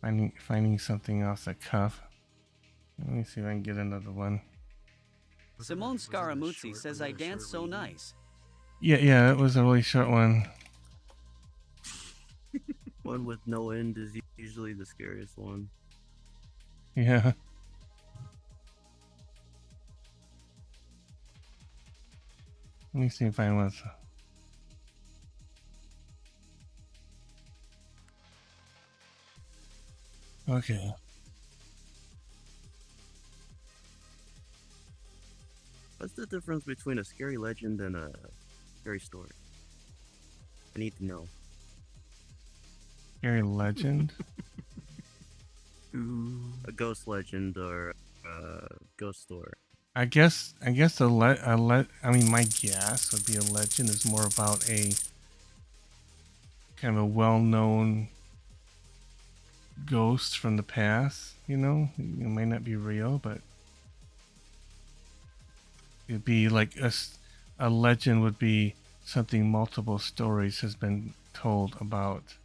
finding something off the cuff. Let me see if I can get another one. Simone Scaramuzzi says I dance so nice. Yeah, that was a really short one. One with no end is usually the scariest one. Yeah. Let me see if I was. Okay. What's the difference between a scary legend and a scary story? I need to know. Scary legend? A ghost legend or a ghost story. I guess my guess would be a legend is more about a kind of a well-known ghost from the past, you know? It may not be real, but it'd be like a legend would be something multiple stories has been told about,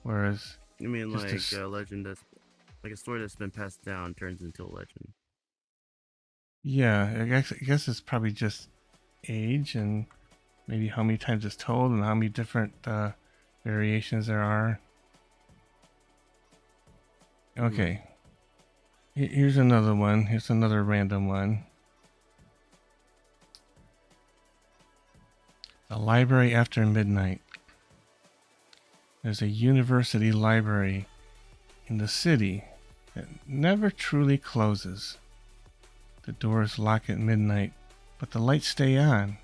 whereas You mean like a legend that's like a story that's been passed down turns into a legend? Yeah, I guess it's probably just age and maybe how many times it's told and how many different variations there are. Okay. Here's another one. Here's another random one. The library after midnight. There's a university library in the city that never truly closes. The doors lock at midnight, but the lights stay on,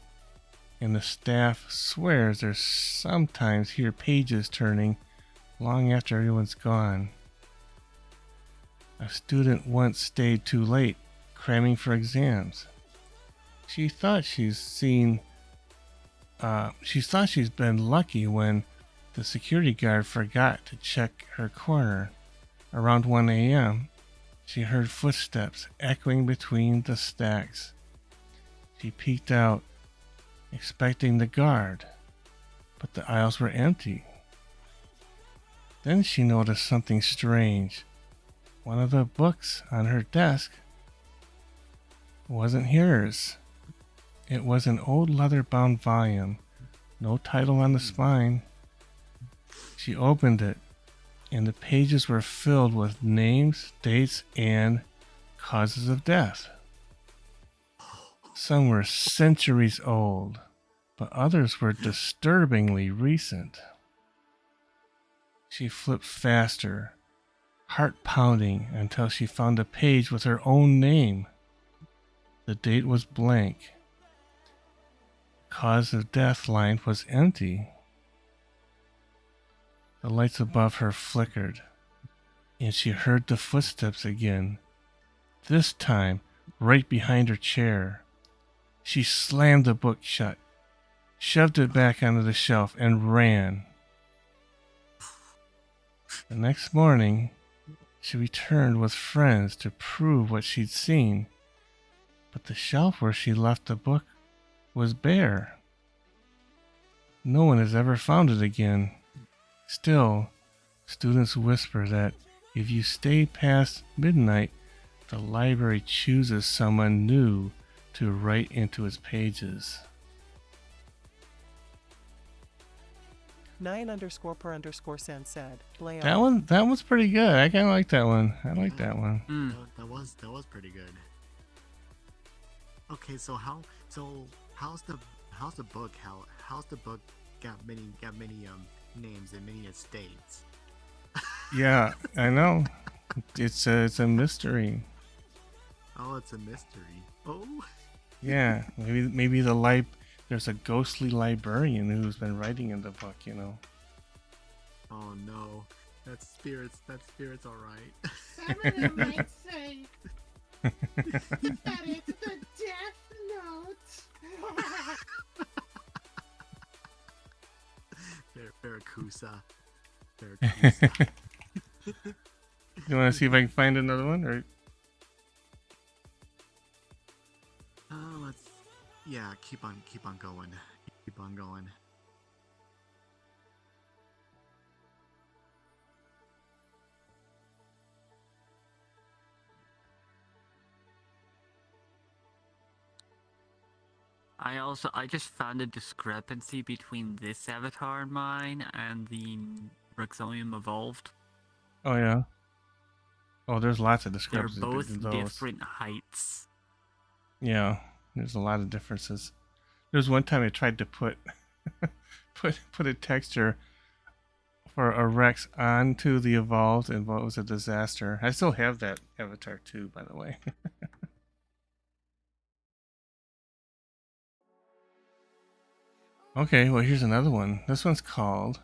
and the staff swears they sometimes hear pages turning long after everyone's gone. A student once stayed too late, cramming for exams. She thought she's been lucky when the security guard forgot to check her corner. Around 1 a.m., she heard footsteps echoing between the stacks. She peeked out, expecting the guard, but the aisles were empty. Then she noticed something strange. One of the books on her desk wasn't hers. It was an old leather-bound volume, no title on the spine. She opened it, and the pages were filled with names, dates, and causes of death. Some were centuries old, but others were disturbingly recent. She flipped faster, heart pounding, until she found a page with her own name. The date was blank. The cause of death line was empty. The lights above her flickered, and she heard the footsteps again, this time right behind her chair. She slammed the book shut, shoved it back onto the shelf, and ran. The next morning, she returned with friends to prove what she'd seen, but the shelf where she left the book was bare. No one has ever found it again. Still, students whisper that if you stay past midnight, the library chooses someone new to write into its pages. 9_per_send said. That one's pretty good. I kind of like that one. I like that one. That was pretty good. Okay, so how's the book got many names and many estates? Yeah, I know. It's a mystery. Oh, it's a mystery. Oh. Yeah, maybe there's a ghostly librarian who's been writing in the book, you know. Oh no. That's spirits. That's spirits, all right. Some of them might say that it's the Death Note. Barracuda. You want to see if I can find another one, or? Let's. Yeah, keep on going. Keep on going. I just found a discrepancy between this avatar and mine and the Rexolium Evolved. Oh yeah. Oh, there's lots of They're discrepancies both between those. different heights. Yeah, there's a lot of differences. There was one time I tried to put put a texture for a Rex onto the Evolved, and what was a disaster. I still have that avatar too, by the way. Okay, well here's another one. This one's called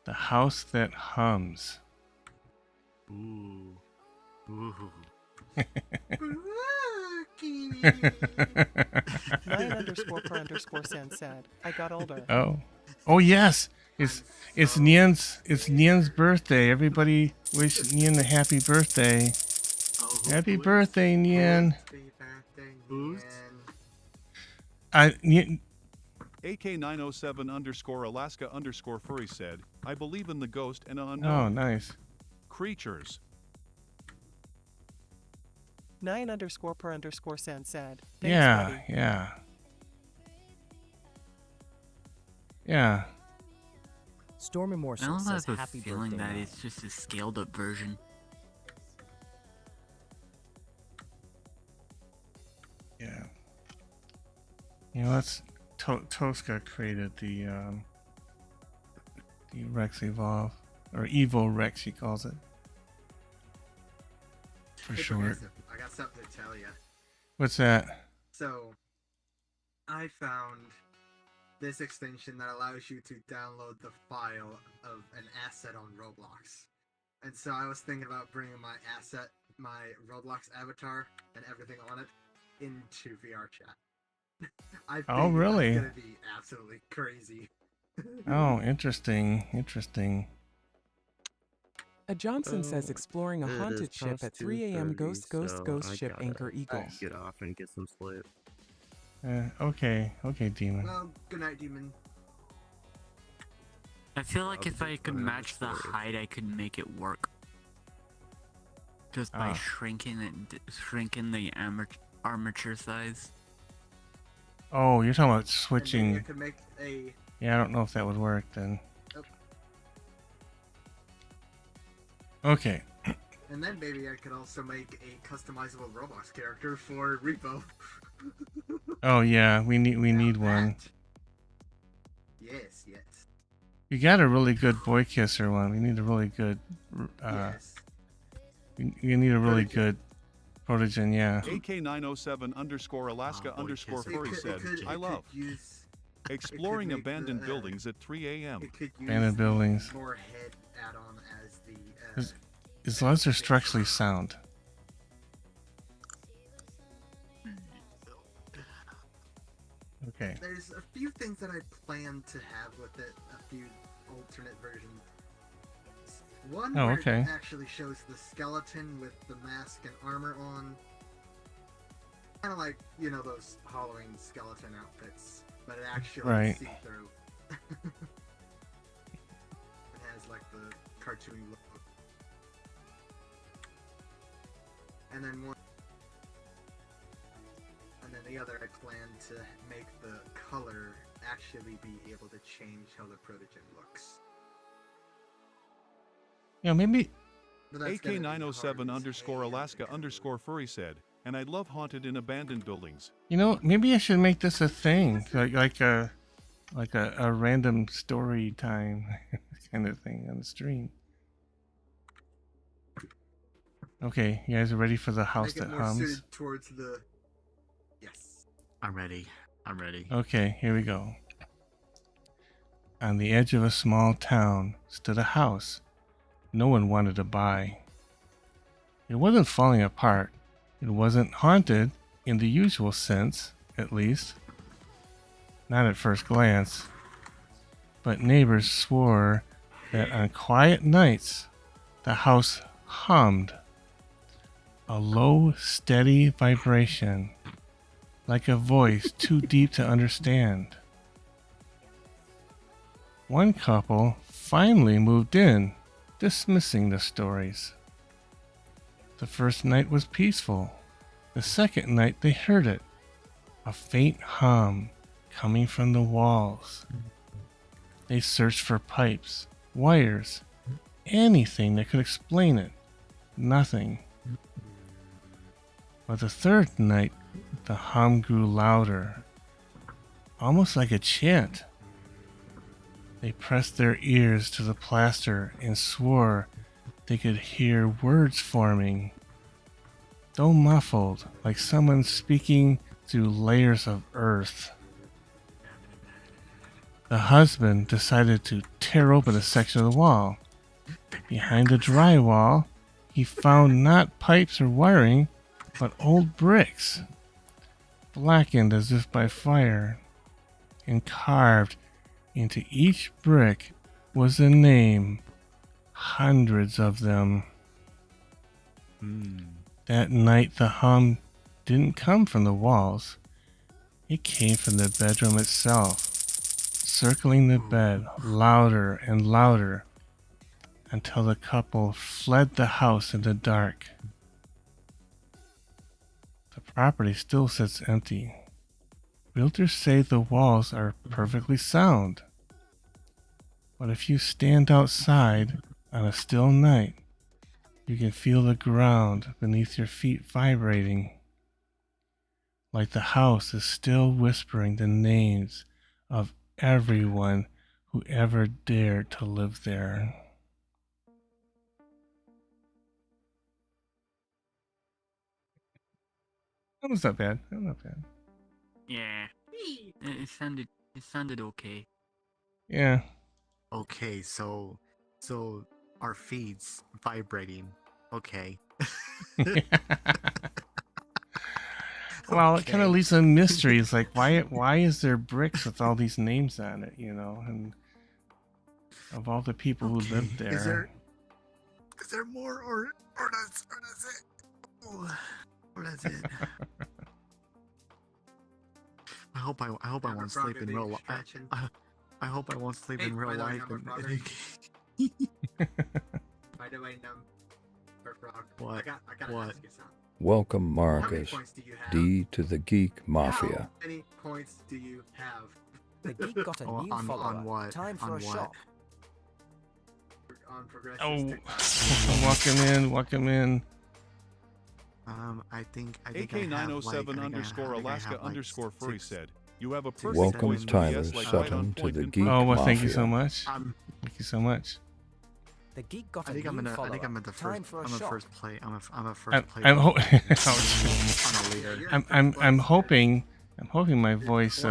The House That Hums. Ooh. Ooh. 9_per_ said, I got older. Oh yes. It's Nian's birthday. Everybody wish Nian a happy birthday. Happy birthday, Nian. AK907_Alaska_Furry said, I believe in the ghost and unknown. Oh, nice. Creatures. 9_per_ said, thanks, Yeah, buddy. yeah. Stormy I Morsel don't says have a happy feeling birthday. that Mom." it's just a scaled up version. Yeah. You know, that's Tosca created the Rex Evolve, or Evo Rex, he calls it, for Hey, short. Progressive, I got something to tell you. What's that? So, I found this extension that allows you to download the file of an asset on Roblox. And so I was thinking about bringing my asset, my Roblox avatar, and everything on it into VRChat. I think Oh, really? That's gonna be absolutely crazy. Oh, interesting. A Johnson says exploring a It haunted is ship past at 3 a.m. 2:30, so Ghost I ship gotta anchor Eagle. Get off and get some sleep. Okay, Demon. Well, good night, Demon. I feel like I'll if I just could put it in the match the storage. height, I could make it work. Just by Ah. shrinking the armature size. Oh, you're talking about And maybe I switching. could make a. Yeah, I don't know if that would work then. Oh, Okay. and then maybe I could also make a customizable Roblox character for Repo. Oh yeah, we need one. Yes. You got a really good boy kisser one. We need a really good. Yes. You need a really good protogen, yeah. AK907_Alaska_Furry said, I love exploring abandoned buildings at 3 a.m. It could use Abandoned buildings. more head add-on as the. As long as they're structurally sound. Okay. There's a few things that I plan to have with it, a few alternate versions. One Oh, where okay. it actually shows the skeleton with the mask and armor on. Kind of like, those Halloween skeleton outfits, but it actually Right. see-through. It has like the cartoony look. And then the other, I plan to make the color actually be able to change how the protogen looks. Yeah, maybe. But that's gonna be hard to say. AK907_Alaska_Furry said, and I love haunted in abandoned buildings. Maybe I should make this a thing, like a random story time kind of thing on the stream. Okay, you guys are ready for the house Make it that more hums? suited towards the. Yes. I'm ready. Okay, here we go. On the edge of a small town stood a house no one wanted to buy. It wasn't falling apart. It wasn't haunted in the usual sense, at least. Not at first glance. But neighbors swore that on quiet nights, the house hummed. A low, steady vibration, like a voice too deep to understand. One couple finally moved in, dismissing the stories. The first night was peaceful. The second night they heard it, a faint hum coming from the walls. They searched for pipes, wires, anything that could explain it. Nothing. But the third night, the hum grew louder, almost like a chant. They pressed their ears to the plaster and swore they could hear words forming, though muffled, like someone speaking through layers of earth. The husband decided to tear open a section of the wall. Behind the drywall, he found not pipes or wiring, but old bricks, blackened as if by fire, and carved into each brick was a name, hundreds of them. That night the hum didn't come from the walls. It came from the bedroom itself, circling the bed louder and louder until the couple fled the house in the dark. The property still sits empty. Realtors say the walls are perfectly sound. But if you stand outside on a still night, you can feel the ground beneath your feet vibrating, like the house is still whispering the names of everyone who ever dared to live there. That was not bad. That was not bad. Yeah. It sounded okay. Yeah. Okay, so our feeds vibrating. Okay. Well, it kind of leaves a mystery. It's like, why is there bricks with all these names on it, you know, and of all the people who lived there. Is there more or that's it? Or that's it? I hope I won't sleep in real life. I hope I won't sleep in real life. By the way, frog. What? I gotta What? ask you something. Welcome, How many Marcus. points do you have? D to the Geek Mafia. How many points do you have? The Geek got a new follower. On what? Time for On a what? shop. On progressive Oh, walk him in. I think AK907_Alaska_Furry said, "You have a perfect Welcome, voice for Tyler yes, like Sutton, right on to point the and Geek Oh, well, Mafia. thank you so much. Thank you so much. The Geek got I a think new I'm follower. at the Time first. for a I'm a shop. first play. I'm a first I'm, play. I'm, ho- on a leader. I'm hoping my voice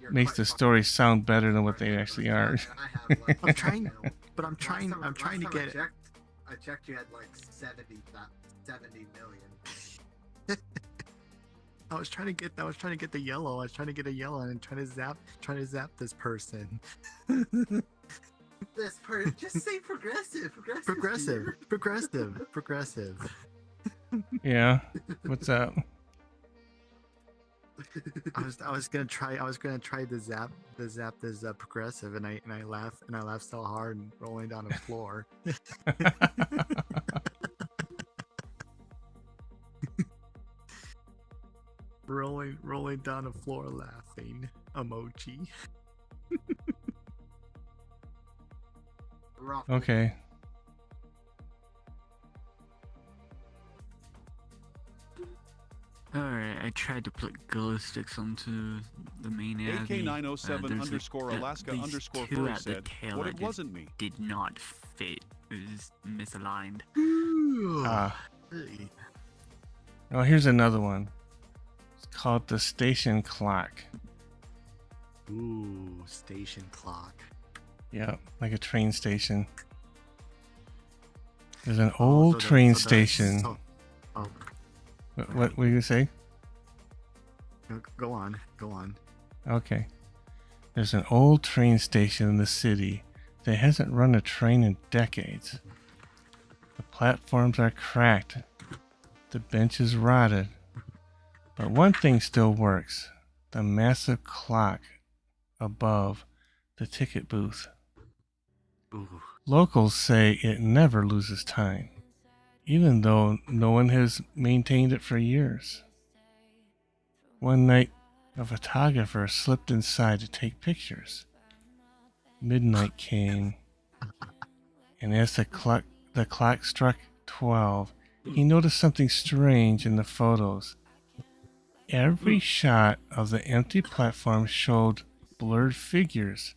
makes the stories sound better than what they actually are. I'm trying to get it. I checked, you had like 70 million. I was trying to get the yellow. I was trying to get a yellow and trying to zap this person. This person, just say progressive. Progressive. Yeah. What's up? I was gonna try to zap this progressive and I laughed so hard and rolling down the floor. rolling down the floor laughing emoji. Okay. Alright, I tried to put glow sticks onto the main Abby. AK907_Alaska_Furry said, "What it wasn't me." Did not fit. It was misaligned. Oh, here's another one. It's called the station clock. Ooh, station clock. Yeah, like a train station. There's an old train station. Oh, What were you gonna say? go on. Okay. There's an old train station in the city that hasn't run a train in decades. The platforms are cracked. The benches rotted. But one thing still works. The massive clock above the ticket booth. Ooh. Locals say it never loses time, even though no one has maintained it for years. One night, a photographer slipped inside to take pictures. Midnight came, and as the clock struck 12, he noticed something strange in the photos. Every shot of the empty platform showed blurred figures,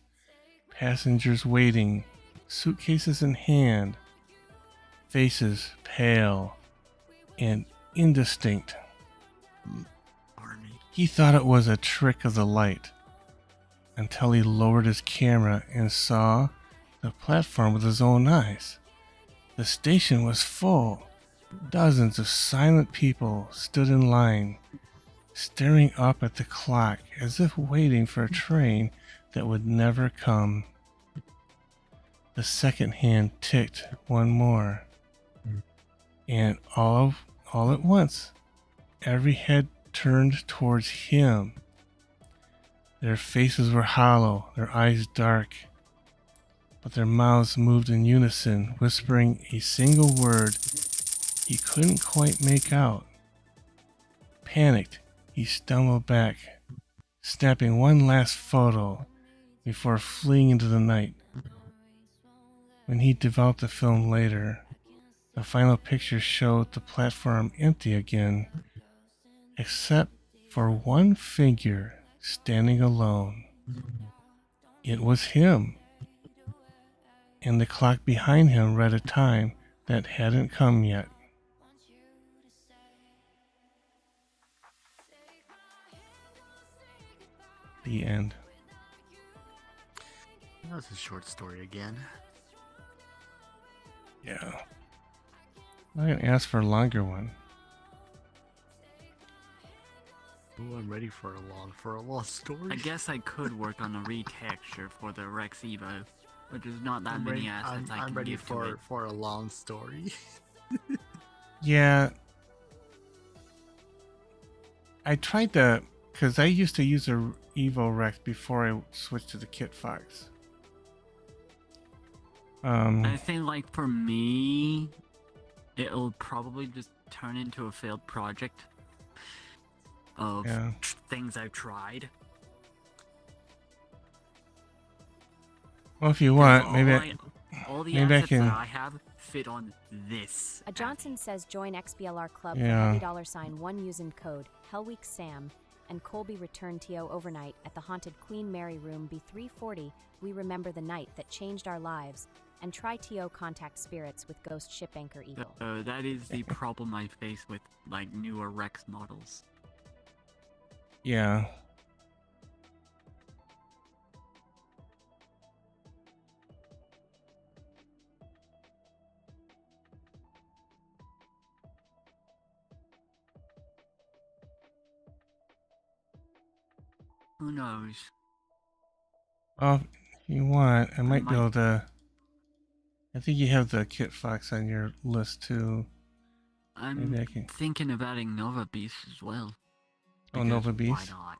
passengers waiting, suitcases in hand, faces pale and indistinct. He thought it was a trick of the light until he lowered his camera and saw the platform with his own eyes. The station was full. Dozens of silent people stood in line, staring up at the clock as if waiting for a train that would never come. The second hand ticked one more, and all at once, every head turned towards him. Their faces were hollow, their eyes dark, but their mouths moved in unison, whispering a single word he couldn't quite make out. Panicked, he stumbled back, snapping one last photo before fleeing into the night. When he developed the film later, the final picture showed the platform empty again, except for one figure standing alone. It was him, and the clock behind him read a time that hadn't come yet. The end. That's a short story again. Yeah. I'm gonna ask for a longer one. Ooh, I'm ready for a long story. I guess I could work on a retexture for the Rex Evo, but there's not that many assets I can ready give to it. for a long story. Yeah. I tried to, because I used to use a Evo Rex before I switched to the Kit Fox. I think, like, for me, it'll probably just turn into a failed project of things I've tried. Well, if you want, all the maybe I assets can. that I have fit on this. A Johnson says join XBLR Club Yeah. for $1 using code HellWeekSam, and Colby returned TO overnight at the haunted Queen Mary room B340. We remember the night that changed our lives, and try TO contact spirits with Ghost Ship Anchor Eagle. That is the problem I face with, like, newer Rex models. Yeah. Who knows? Well, if you want, I might be able to. I think you have the Kit Fox on your list too. I'm Maybe I can. thinking of adding Nova Beast as well. Oh, Nova Beast? Why not?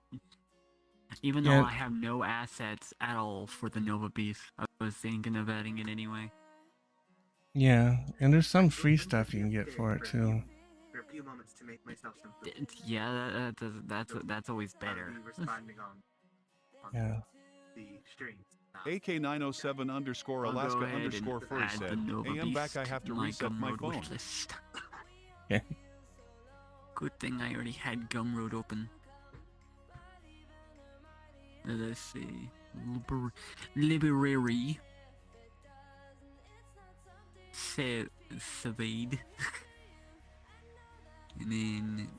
Even though I have no assets at all for the Nova Beast, I was thinking of adding it anyway. Yeah, and there's some free stuff you can get for it too. For a few moments to make myself some food. Yeah, that's always better. Responding on Yeah. the streams. AK907 underscore I'll go Alaska ahead underscore and Furry add the said, Nova AM back, I Beast have to to my reset my Gumroad phone. wishlist. Yeah. Good thing I already had Gumroad open. Let's see. Library. Savade. And then...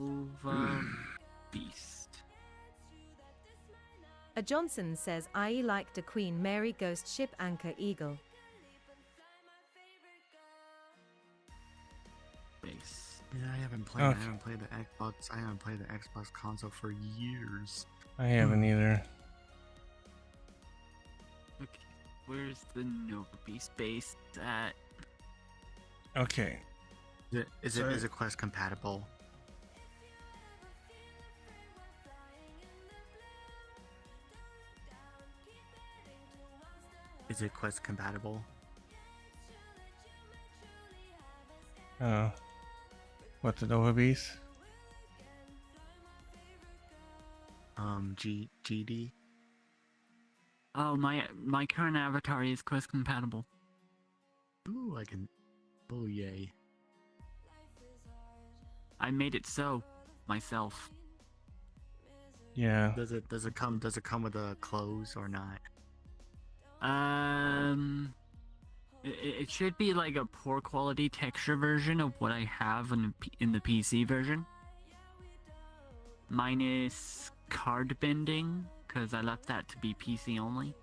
Nova Beast. A Johnson says, I like the Queen Mary Ghost Ship Anchor Eagle. Yeah, I haven't played. Okay. I haven't played the Xbox. I haven't played the Xbox console for years. I haven't either. Okay, where's the Nova Beast base at? Okay. Is it Quest compatible? Is it Quest compatible? Oh. What, the Nova Beast? GD. Oh, my current avatar is Quest compatible. Ooh, I can. Oh yay! I made it so myself. Yeah. Does it come with the clothes or not? It should be like a poor quality texture version of what I have in the PC version. Minus card bending, because I left that to be PC only.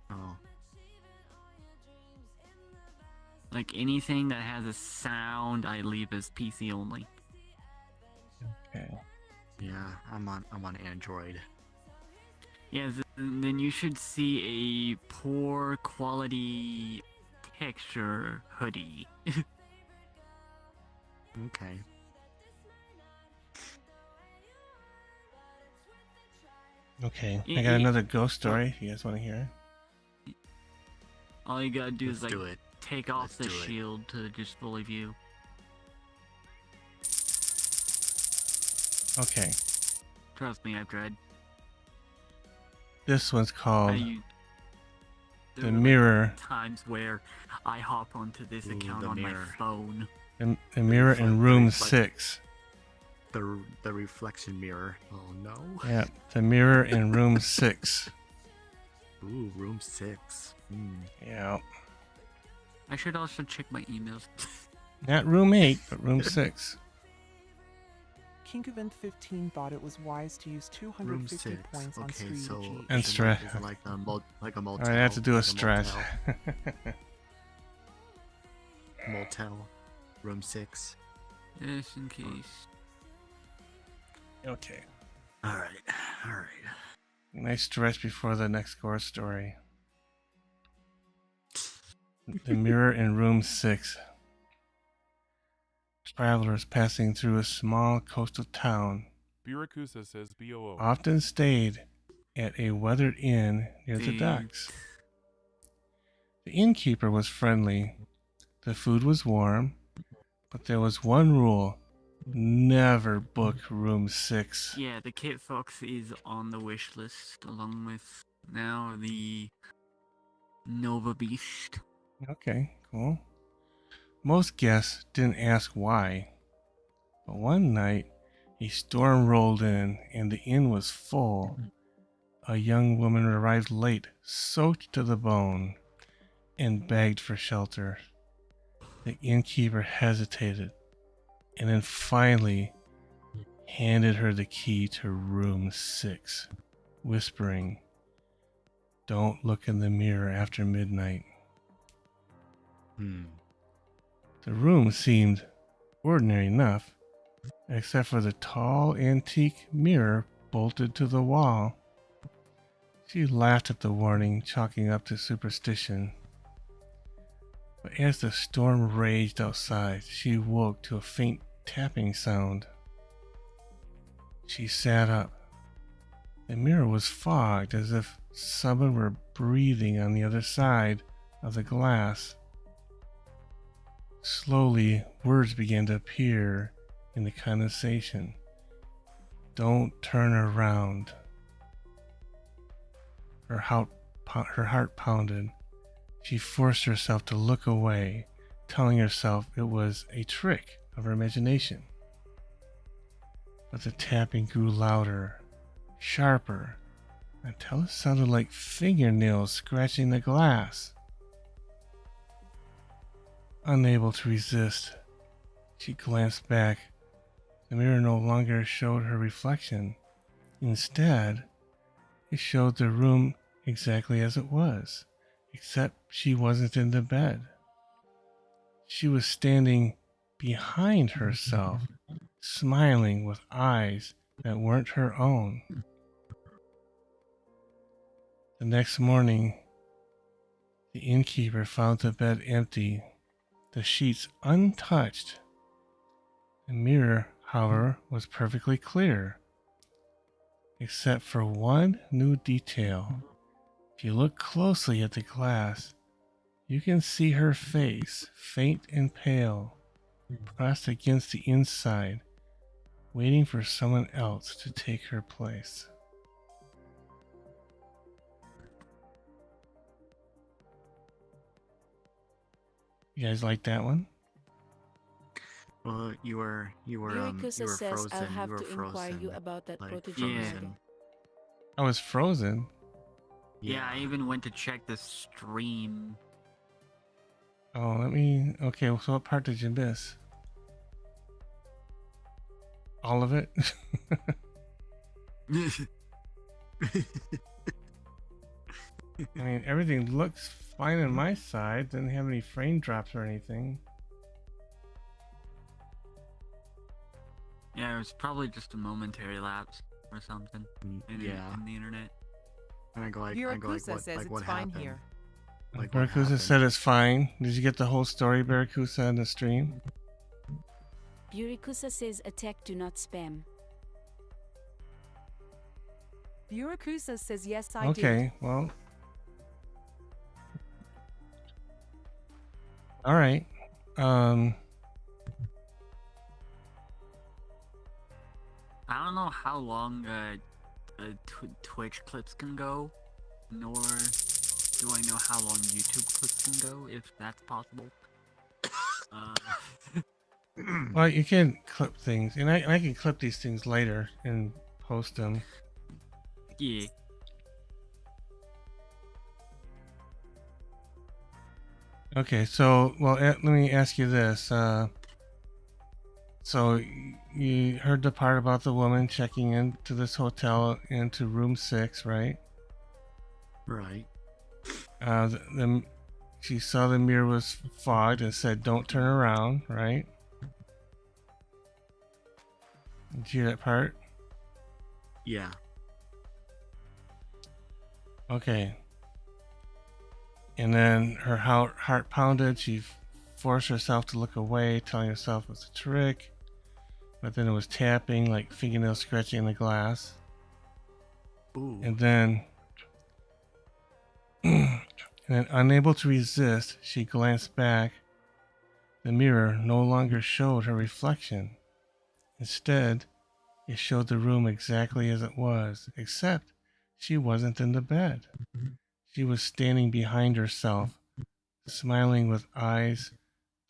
Oh. Like anything that has a sound, I leave as PC only. Okay. Yeah, I'm on Android. Yeah, then you should see a poor quality texture hoodie. Okay. Okay. I got another ghost story. You guys want to hear it? All you gotta do Let's is like do it. take off Let's the do it. shield to just fully view. Okay. Trust me, I've tried. This one's called There The were, Mirror. Times where I hop onto this account the on mirror. my phone. The Mirror in Room 6. The reflection mirror. Oh no. Yeah, The Mirror in Room 6. Ooh, Room 6. Yeah. I should also check my emails. Not Room 8, but Room 6. King Event 15 thought it was wise to use Room 250 6. points on Okay, stream so cheat. And stress. Is it like a motel? Alright, I have to do a like stress. Motel. Room 6. Just in case. Okay. Alright. Nice stress before the next gore story. The Mirror in Room 6. Travelers passing through a small coastal town Biracusa says BOO. often stayed at a weathered inn near the docks. The innkeeper was friendly. The food was warm, but there was one rule: never book Room 6. Yeah, the Kit Fox is on the wish list along with now the Nova Beast. Okay, cool. Most guests didn't ask why, but one night a storm rolled in and the inn was full. A young woman arrived late, soaked to the bone, and begged for shelter. The innkeeper hesitated and then finally handed her the key to Room 6, whispering, "Don't look in the mirror after midnight." The room seemed ordinary enough, except for the tall antique mirror bolted to the wall. She laughed at the warning, chalking up to superstition. But as the storm raged outside, she woke to a faint tapping sound. She sat up. The mirror was fogged, as if someone were breathing on the other side of the glass. Slowly, words began to appear in the condensation. "Don't turn around." Her heart pounded. She forced herself to look away, telling herself it was a trick of her imagination. But the tapping grew louder, sharper, until it sounded like fingernails scratching the glass. Unable to resist, she glanced back. The mirror no longer showed her reflection. Instead, it showed the room exactly as it was, except she wasn't in the bed. She was standing behind herself, smiling with eyes that weren't her own. The next morning, the innkeeper found the bed empty, the sheets untouched. The mirror, however, was perfectly clear, except for one new detail. If you look closely at the glass, you can see her face, faint and pale, pressed against the inside, waiting for someone else to take her place. You guys like that one? Well, you were Yurikusa says frozen. I'll have you were to inquire frozen, you about that like protogen Yeah. wagon. I was frozen. Yeah, I even went to check the stream. Oh, okay, so what part did you miss? All of it? I mean, everything looks fine on my side. Didn't have any frame drops or anything. Yeah, it was probably just a momentary lapse or something. In the internet. And I go like, Viracusa says what it's fine happened? here. Like, what Barracuda happened? said it's fine. Did you get the whole story, Barracuda, in the stream? Yurikusa says attack do not spam. Viracusa says yes, I did. Okay, well. All right. I don't know how long Twitch clips can go, nor do I know how long YouTube clips can go, if that's possible. Well, you can clip things, and I can clip these things later and post them. Yeah. Okay, so, well, let me ask you this. So you heard the part about the woman checking into this hotel into room 6, right? Right. She saw the mirror was fogged and said, "Don't turn around," right? Did you hear that part? Yeah. Okay. And then her heart pounded. She forced herself to look away, telling herself it was a trick. But then it was tapping, like fingernail scratching in the glass. Ooh. And then, unable to resist, she glanced back. The mirror no longer showed her reflection. Instead, it showed the room exactly as it was, except she wasn't in the bed. She was standing behind herself, smiling with eyes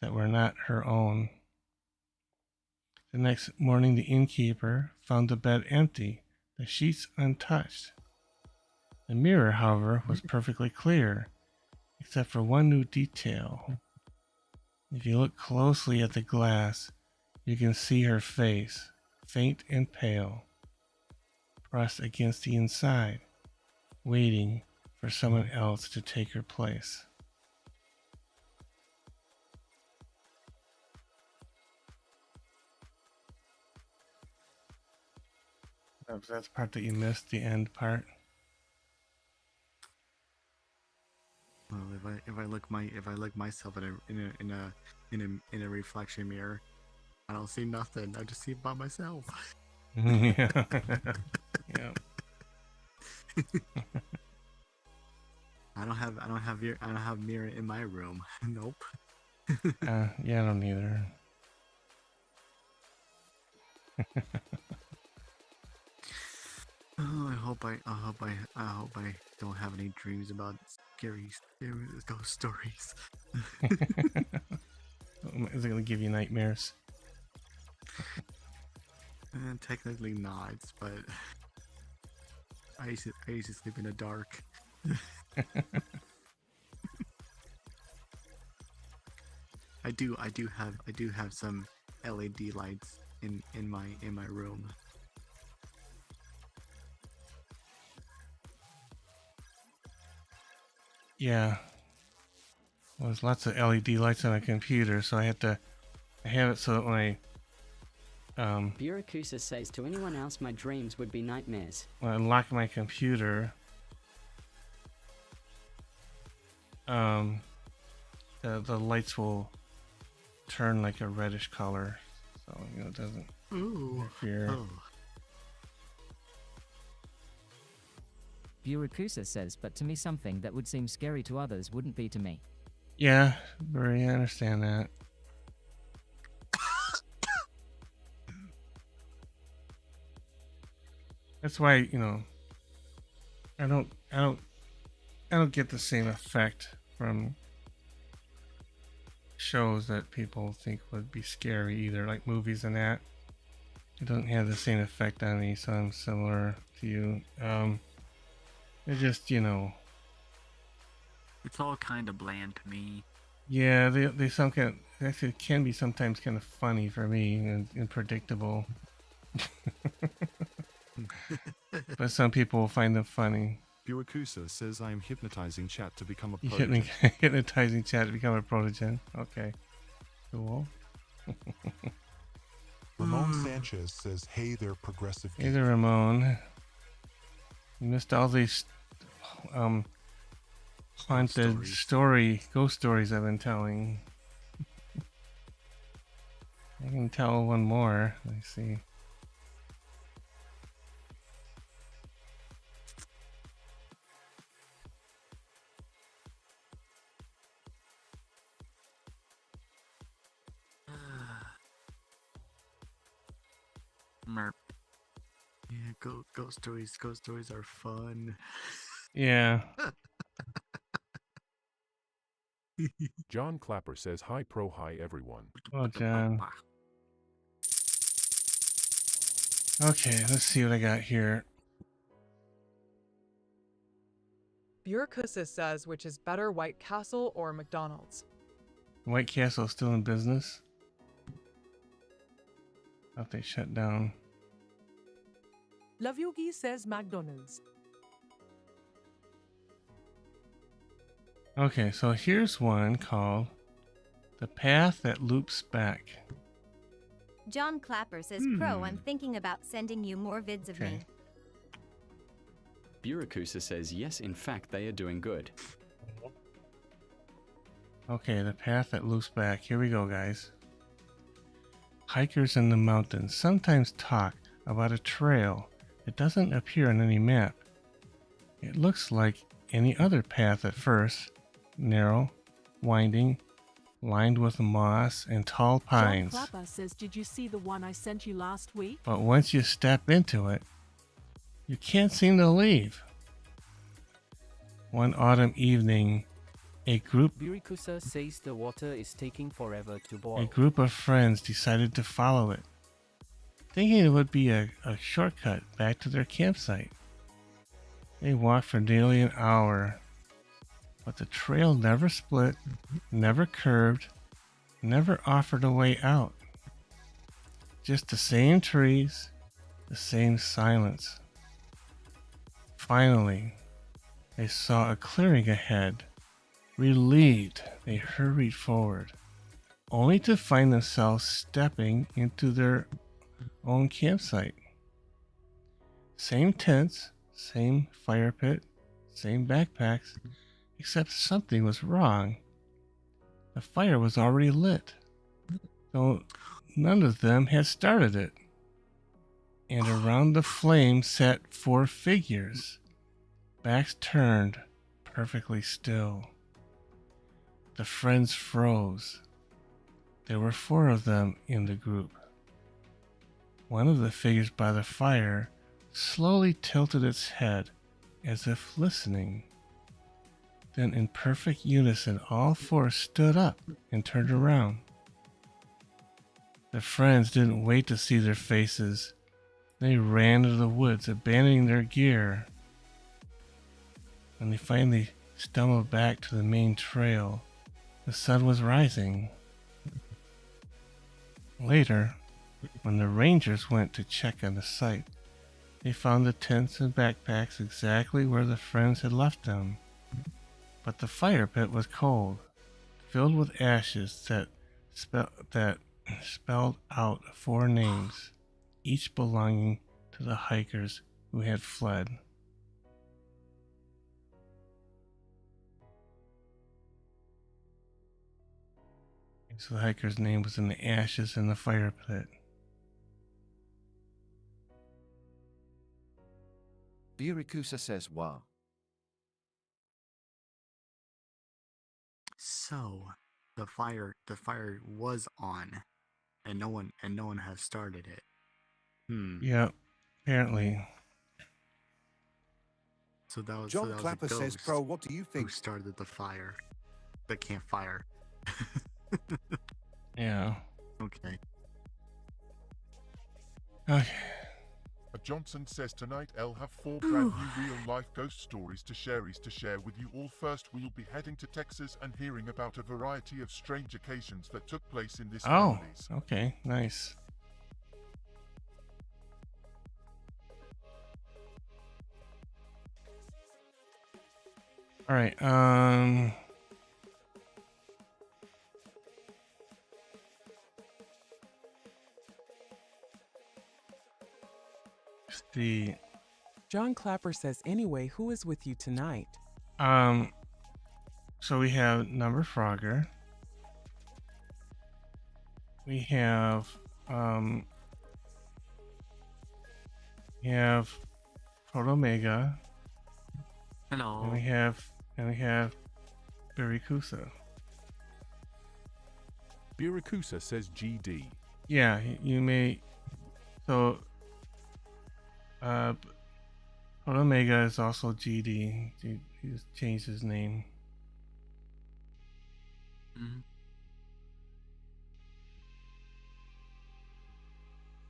that were not her own. The next morning, the innkeeper found the bed empty, the sheets untouched. The mirror, however, was perfectly clear, except for one new detail. If you look closely at the glass, you can see her face, faint and pale, pressed against the inside, waiting for someone else to take her place. That's the part that you missed, the end part. Well, if I look myself in a reflection mirror, I don't see nothing. I just see it by myself. Yeah. Yeah. I don't have mirror in my room. Nope. Yeah, I don't either. Oh, I hope I don't have any dreams about scary ghost stories. Is it gonna give you nightmares? Technically not, but I used to sleep in the dark. I do have some LED lights in my room. Yeah. Well, there's lots of LED lights on a computer, so I have it so that when Burakusa says, to anyone else, my dreams would be nightmares. when I lock my computer, the lights will turn like a reddish color, so it doesn't interfere. Oh. Burakusa says, but to me something that would seem scary to others wouldn't be to me. Yeah, Barry, I understand that. That's why, I don't get the same effect from shows that people think would be scary either, like movies and that. It doesn't have the same effect on me, so I'm similar to you. It just, It's all kind of bland to me. yeah, they sound actually can be sometimes kind of funny for me and predictable. But some people will find them funny. Burakusa says I am hypnotizing chat to become a You protogen. hypnotizing chat to become a protogen. Okay. Cool. Ramon Sanchez says, hey there, progressive Hey there, Ramon. You missed all these haunted ghost stories I've been telling. I can tell one more. Let me see. Merp. Yeah, ghost stories are fun. Yeah. John Clapper says, hi pro, hi everyone. Oh, John. Okay, let's see what I got here. Burakusa says, which is better, White Castle or McDonald's? White Castle still in business? Thought they shut down. Love Yogi says McDonald's. Okay, so here's one called The Path That Loops Back. John Clapper says, Pro, I'm thinking about sending you more vids of me. Burakusa says, yes, in fact, they are doing good. Okay, The Path That Loops Back. Here we go, guys. Hikers in the mountains sometimes talk about a trail that doesn't appear on any map. It looks like any other path at first, narrow, winding, lined with moss and tall pines. John Clapper says, did you see the one I sent you last week? But once you step into it, you can't seem to leave. One autumn evening, a group Burakusa says the water is taking forever to boil. A group of friends decided to follow it, thinking it would be a shortcut back to their campsite. They walked for nearly an hour, but the trail never split, never curved, never offered a way out. Just the same trees, the same silence. Finally, they saw a clearing ahead. Relieved, they hurried forward, only to find themselves stepping into their own campsite. Same tents, same fire pit, same backpacks, except something was wrong. The fire was already lit, though none of them had started it. And around the flame sat 4 figures, backs turned, perfectly still. The friends froze. There were 4 of them in the group. One of the figures by the fire slowly tilted its head as if listening. Then in perfect unison, all 4 stood up and turned around. The friends didn't wait to see their faces. They ran to the woods, abandoning their gear. When they finally stumbled back to the main trail, the sun was rising. Later, when the rangers went to check on the site, they found the tents and backpacks exactly where the friends had left them. but the fire pit was cold, filled with ashes that spelled out 4 names, each belonging to the hikers who had fled. So the hiker's name was in the ashes in the fire pit. Birikusa says, wow. So, the fire was on, and no one has started it. Yeah, apparently. So that was John a Clapper ghost says, Pro, what do you think? who started the fire. That can't fire. Yeah. Okay. Okay. Johnson says tonight I'll have 4 brand new real-life ghost stories to share with you all. First, we'll be heading to Texas and hearing about a variety of strange occasions that took place in this Oh, families. okay, nice. All right. The John Clapper says, anyway, who is with you tonight? So we have Number Frogger. We have Protomega. Hello. And we have Birikusa. Birikusa says GD. Yeah, you may. So, Protomega is also GD. He just changed his name. Mm-hmm.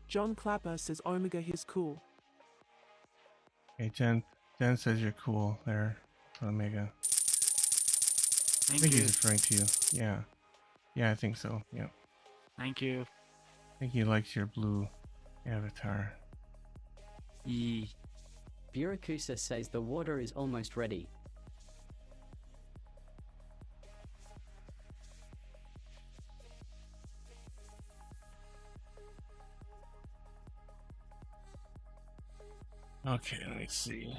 John Clapper says Omega is cool. Okay, Jen says you're cool there, Omega. I think you. he's referring to you. Yeah. Yeah, I think so. Yep. Thank you. I think he likes your blue avatar. Yee. Birikusa says the water is almost ready. Okay, let me see.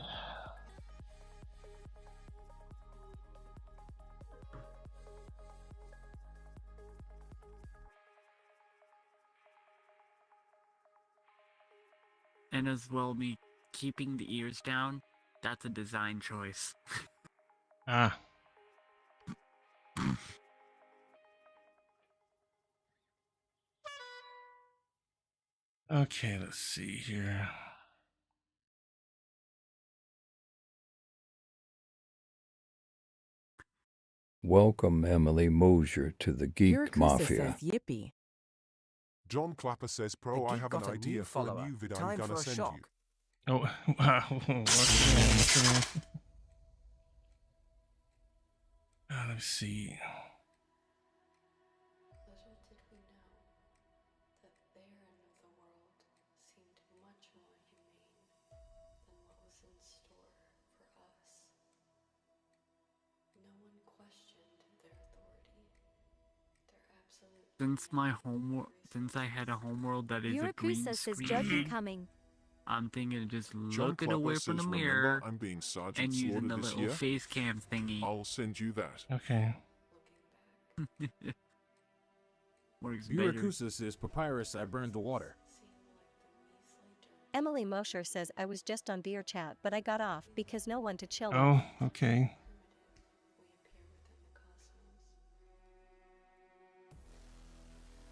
And as well, me keeping the ears down, that's a design choice. Ah. Okay, let's see here. Welcome, Emily Mosier, to the Geek Birikusa Mafia. says yippee. John Clapper says, Pro, The I Geek have an got a idea new for a follower. new vid I'm Time gonna for a send shock. you. Oh, wow. What's the name? Let me see. Since I had a homeworld that is a green Birikusa says screen, joking coming. I'm thinking of just John looking Clapper away from the says, mirror remember, I'm being Sergeant and using Slaughter the this little year. face cam thingy. I'll send you that. Okay. Works better. Birikusa says, Papyrus, I burned the water. Emily Mosher says I was just on VRChat, but I got off because no one to chill with. Oh, okay.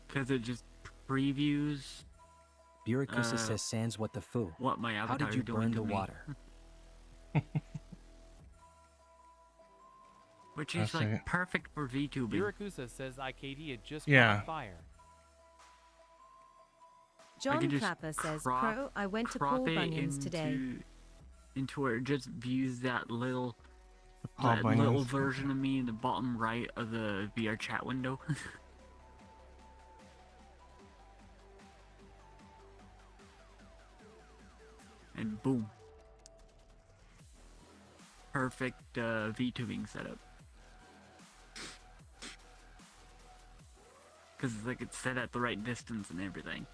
Because it just previews. Birikusa says, Sans, what the foo? What my How avatar did you doing burn to the me. water? Which is like perfect for VTubing. Birikusa says IKD just Yeah. caught fire. John Clapper says, Pro, I went to crop Paul it Bunyan's today. into where it just views that little Paul Bunyan's. version of me in the bottom right of the VRChat window. And boom. Perfect VTubing setup. Because like it's set at the right distance and everything.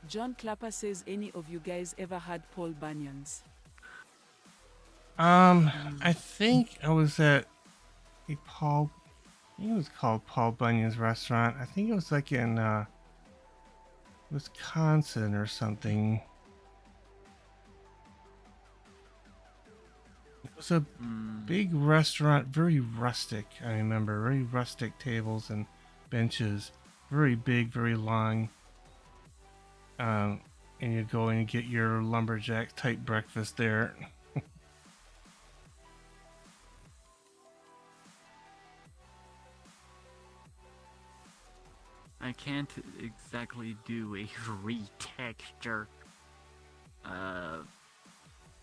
John Clapper says, any of you guys ever had Paul Bunyan's? I think I was at a Paul. I think it was called Paul Bunyan's restaurant. I think it was like in Wisconsin or something. It was a big restaurant, very rustic. I remember very rustic tables and benches, very big, very long. And you go and get your lumberjack type breakfast there. I can't exactly do a retexture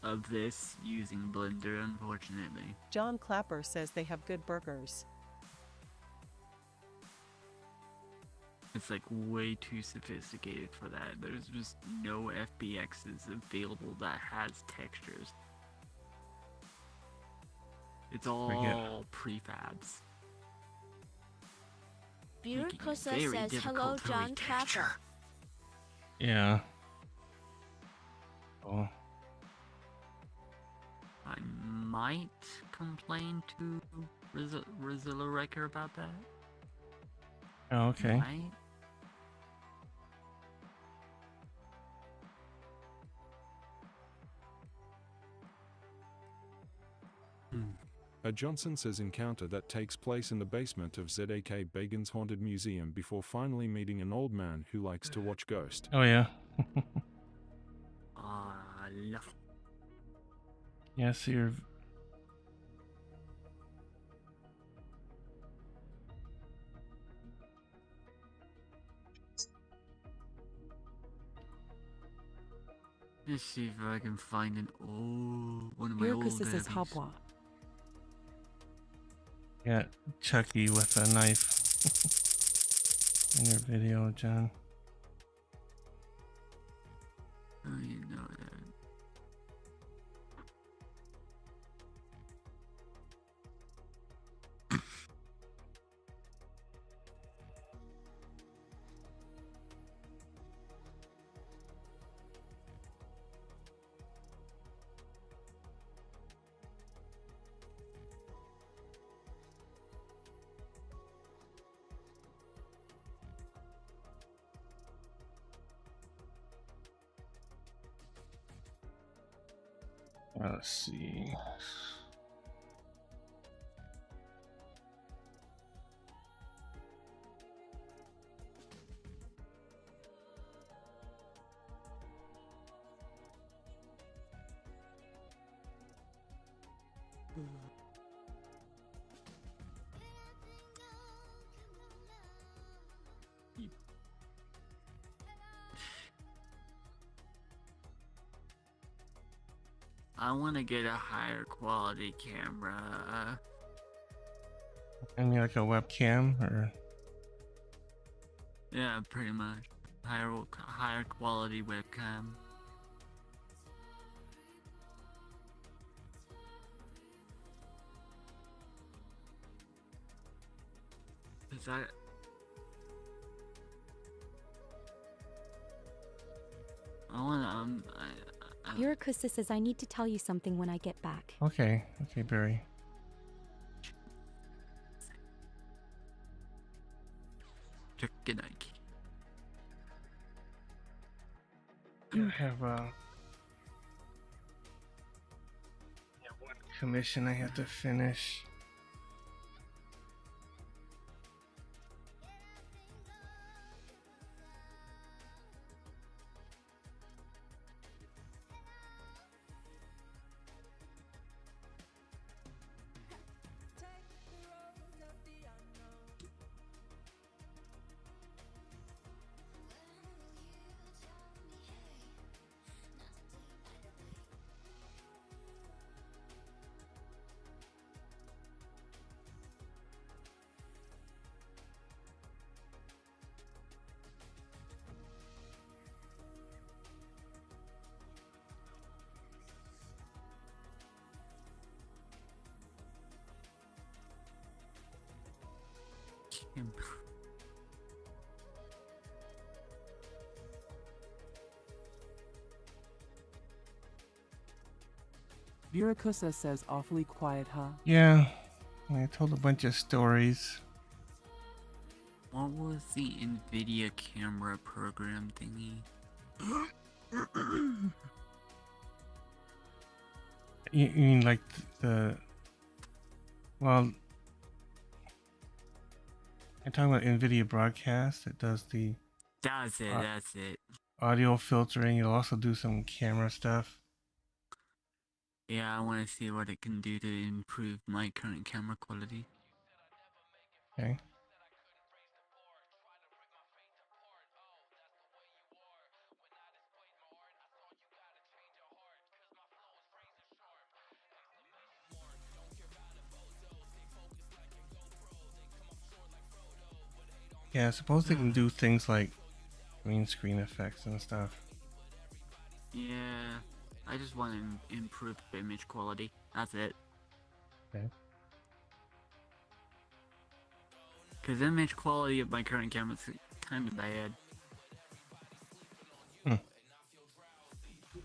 of this using Blender, unfortunately. John Clapper says they have good burgers. It's like way too sophisticated for that. There's just no FBXs available that has textures. It's all prefabs. VRChat says, hello, John Clapper. Yeah. Oh. I might complain to Rizilla Wrecker about that. Oh, okay. Might. A Johnson says encounter that takes place in the basement of ZAK Bagan's Haunted Museum before finally meeting an old man who likes to watch Ghost. Oh, yeah. Love. Yeah, so you're... Let's see if I can find one of my old VRChat says, hobbies. Habwa. Yeah, Chucky with a knife in your video, John. Oh, you know that. Let's see. I want to get a higher quality camera. I mean, like a webcam, or... Yeah, pretty much. Higher quality webcam. Is that... I want to... VRChat says, I need to tell you something when I get back. Okay, okay, Barry. Good night. I have one commission I have to finish. him. Viracusa says awfully quiet, huh? Yeah, I told a bunch of stories. What was the NVIDIA camera program thingy? You mean like well, I'm talking about NVIDIA Broadcast. It does the That's it. audio filtering. It'll also do some camera stuff. Yeah, I want to see what it can do to improve my current camera quality. Okay. Yeah, I suppose they can do things like green screen effects and stuff. Yeah, I just want to improve image quality. That's it. Okay. Because image quality of my current camera is kind of bad.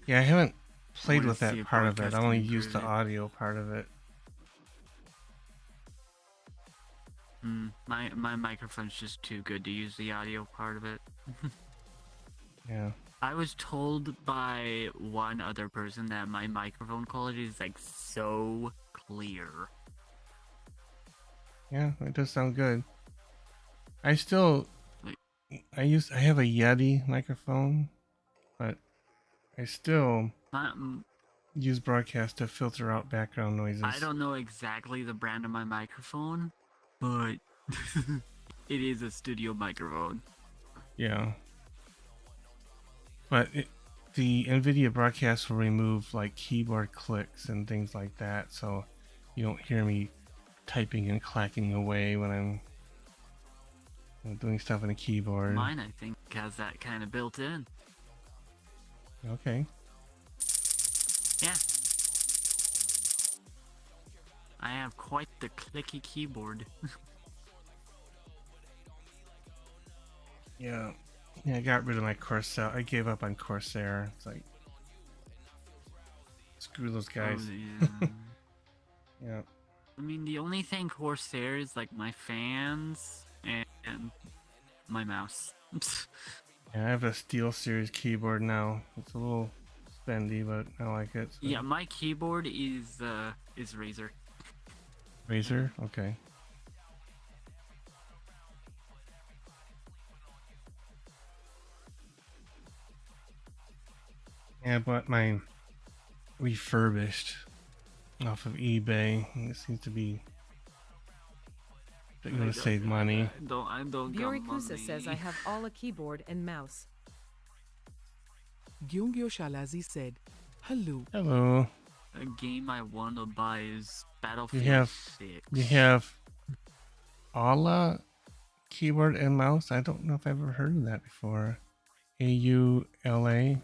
Yeah, I haven't played wanna with see that a part of it. I broadcast only improve used the it. audio part of it. My microphone's just too good to use the audio part of it. Yeah. I was told by one other person that my microphone quality is like so clear. Yeah, it does sound good. I have a Yeti microphone, but I still use Broadcast to filter out background noises. I don't know exactly the brand of my microphone, but it is a studio microphone. Yeah. But the NVIDIA Broadcast will remove like keyboard clicks and things like that, so you don't hear me typing and clacking away when I'm doing stuff on a keyboard. Mine, I think, has that kind of built in. Okay. Yeah. I have quite the clicky keyboard. Yeah. Yeah, I got rid of my Corsair. I gave up on Corsair. It's like, screw those guys. Oh, yeah. Yeah. I mean, the only thing Corsair is like my fans and my mouse. Yeah, I have a Steel Series keyboard now. It's a little spendy, but I like it. So. Yeah, my keyboard is Razer. Razer? Okay. Yeah, I bought mine refurbished off of eBay. It seems to be going to save money. I don't got Viracusa money. says I have all a keyboard and mouse. Gyungyo Shalazi said, hello. Hello. A game I want to buy is Battlefield 6. You have Aula keyboard and mouse? I don't know if I've ever heard of that before. AULA.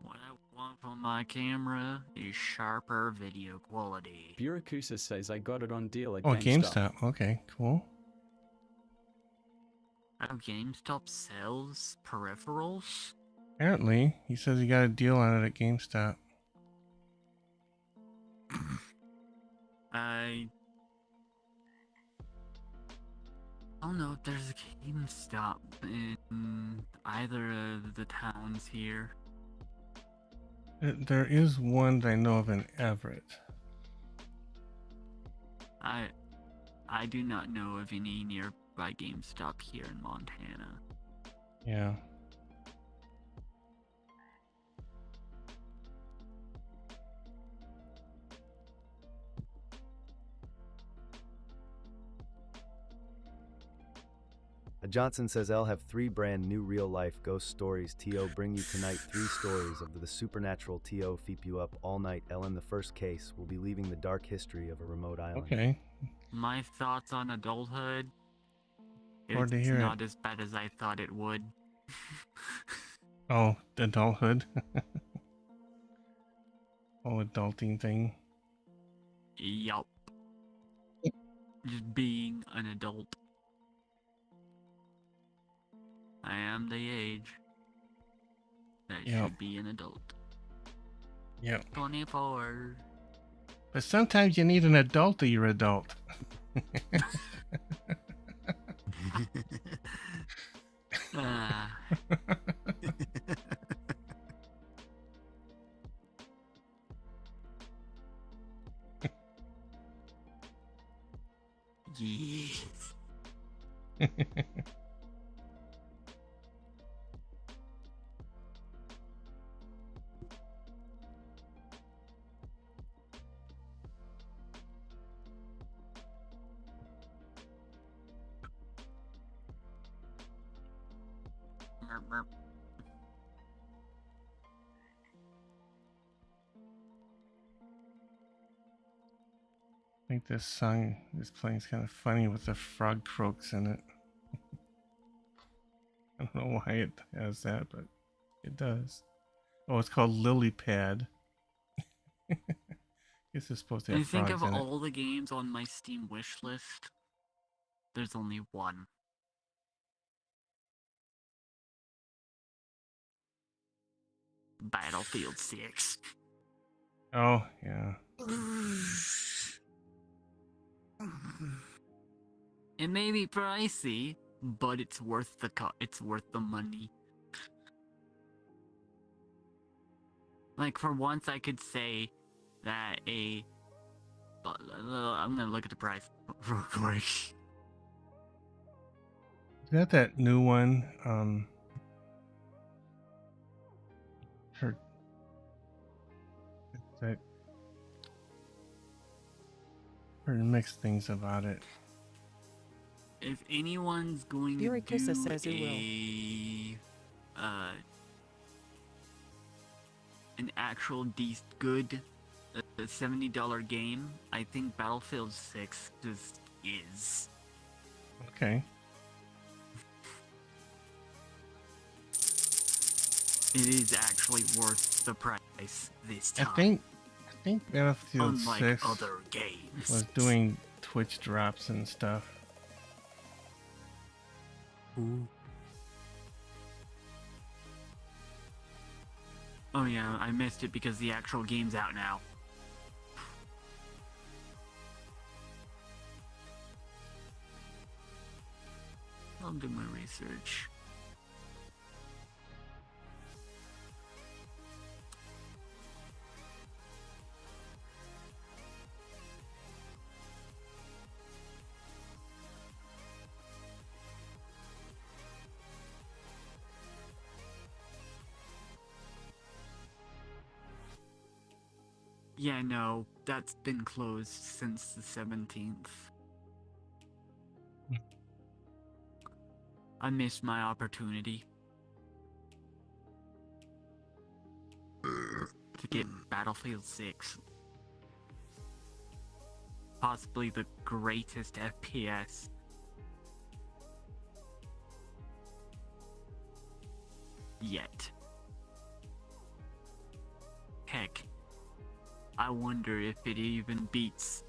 What I want from my camera is sharper video quality. Viracusa says I got it on deal at Oh, GameStop. GameStop. Okay, cool. Oh, GameStop sells peripherals? Apparently, he says he got a deal on it at GameStop. I don't know if there's a GameStop in either of the towns here. There is one that I know of in Everett. I do not know of any nearby GameStop here in Montana. Yeah. Johnson says I'll have 3 brand new real-life ghost stories. T.O. bring you tonight 3 stories of the supernatural. T.O. keep you up all night. Ellen, the first case, will be leaving the dark history of a remote island. Okay. My thoughts on adulthood. Hard to It's hear not as bad as I thought it would. Oh, adulthood. Oh, adulting thing. Yup. Just being an adult. I am the age that Yep. should be an adult. Yep. 24. But sometimes you need an adult to your adult. Ah. Yes. Merp, merp. I think this song is playing is kind of funny with the frog croaks in it. I don't know why it has that, but it does. Oh, it's called Lily Pad. Guess it's supposed to I have think frogs of in it. all the games on my Steam wish list, there's only one. Battlefield 6. Oh, yeah. It may be pricey, but it's worth the money. Like, for once I could say that I'm gonna look at the price real quick. Is that new one? Heard that heard mixed things about it. If anyone's going to Viracusa do says it an actual good $70 game, I think Battlefield 6 just is. Okay. It is actually worth the price this time. I think Battlefield Unlike 6 other games. was doing Twitch drops and stuff. Ooh. Oh yeah, I missed it because the actual game's out now. I'll do my research. Yeah, no, that's been closed since the 17th. I missed my opportunity to get Battlefield 6. Possibly the greatest FPS. Yet. Heck, I wonder if it even beats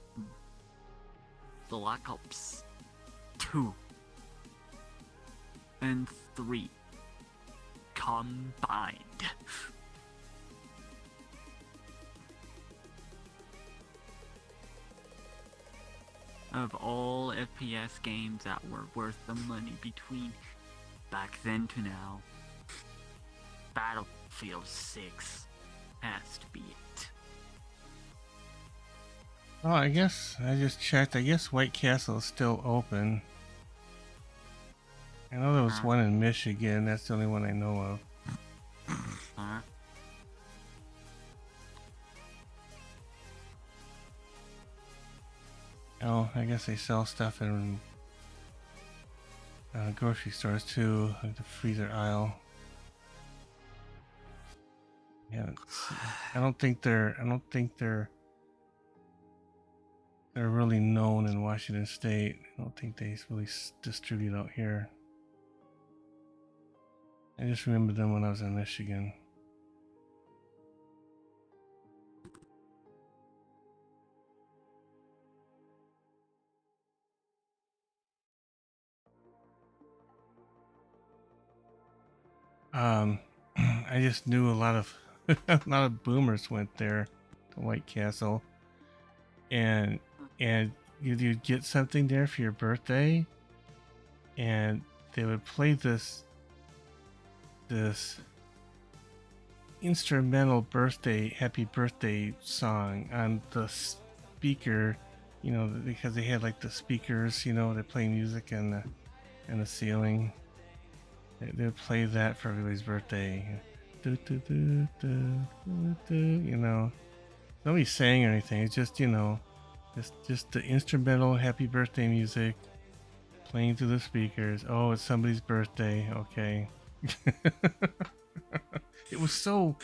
Black Ops 2 and 3 combined. Of all FPS games that were worth the money between back then to now, Battlefield 6 has to be it. Oh, I guess I just checked. I guess White Castle is still open. I know there was one in Michigan. That's the only one I know of. Huh? Oh, I guess they sell stuff in grocery stores too, like the freezer aisle. Yeah, I don't think they're really known in Washington State. I don't think they really distribute out here. I just remember them when I was in Michigan. I just knew a lot of a lot of boomers went there to White Castle, and you'd get something there for your birthday, and they would play this instrumental happy birthday song on the speaker, because they had like the speakers, they play music in the ceiling. They would play that for everybody's birthday. Do, do, do, do, do, do, nobody sang or anything. It's just, just the instrumental happy birthday music playing through the speakers. Oh, it's somebody's birthday. Okay. It was so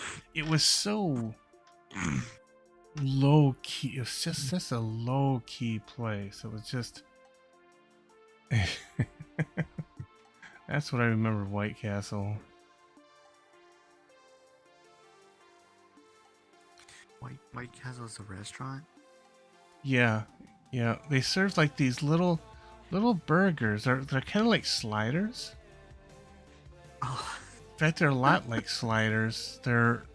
low key. It was just a low key place. It was just that's what I remember of White Castle. White Castle is a restaurant? Yeah. They serve like these little burgers. They're kind of like sliders. Oh. In fact, they're a lot like sliders. They're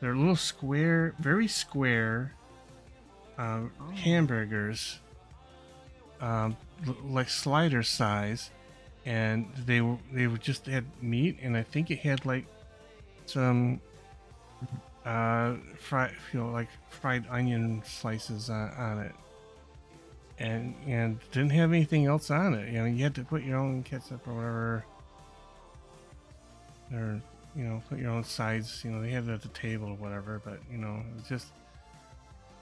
little square, very square hamburgers, like slider size, and they just had meat, and I think it had like some fried, like fried onion slices on it, and didn't have anything else on it. You had to put your own ketchup or whatever, or put your own sides. They have it at the table or whatever, but it was just.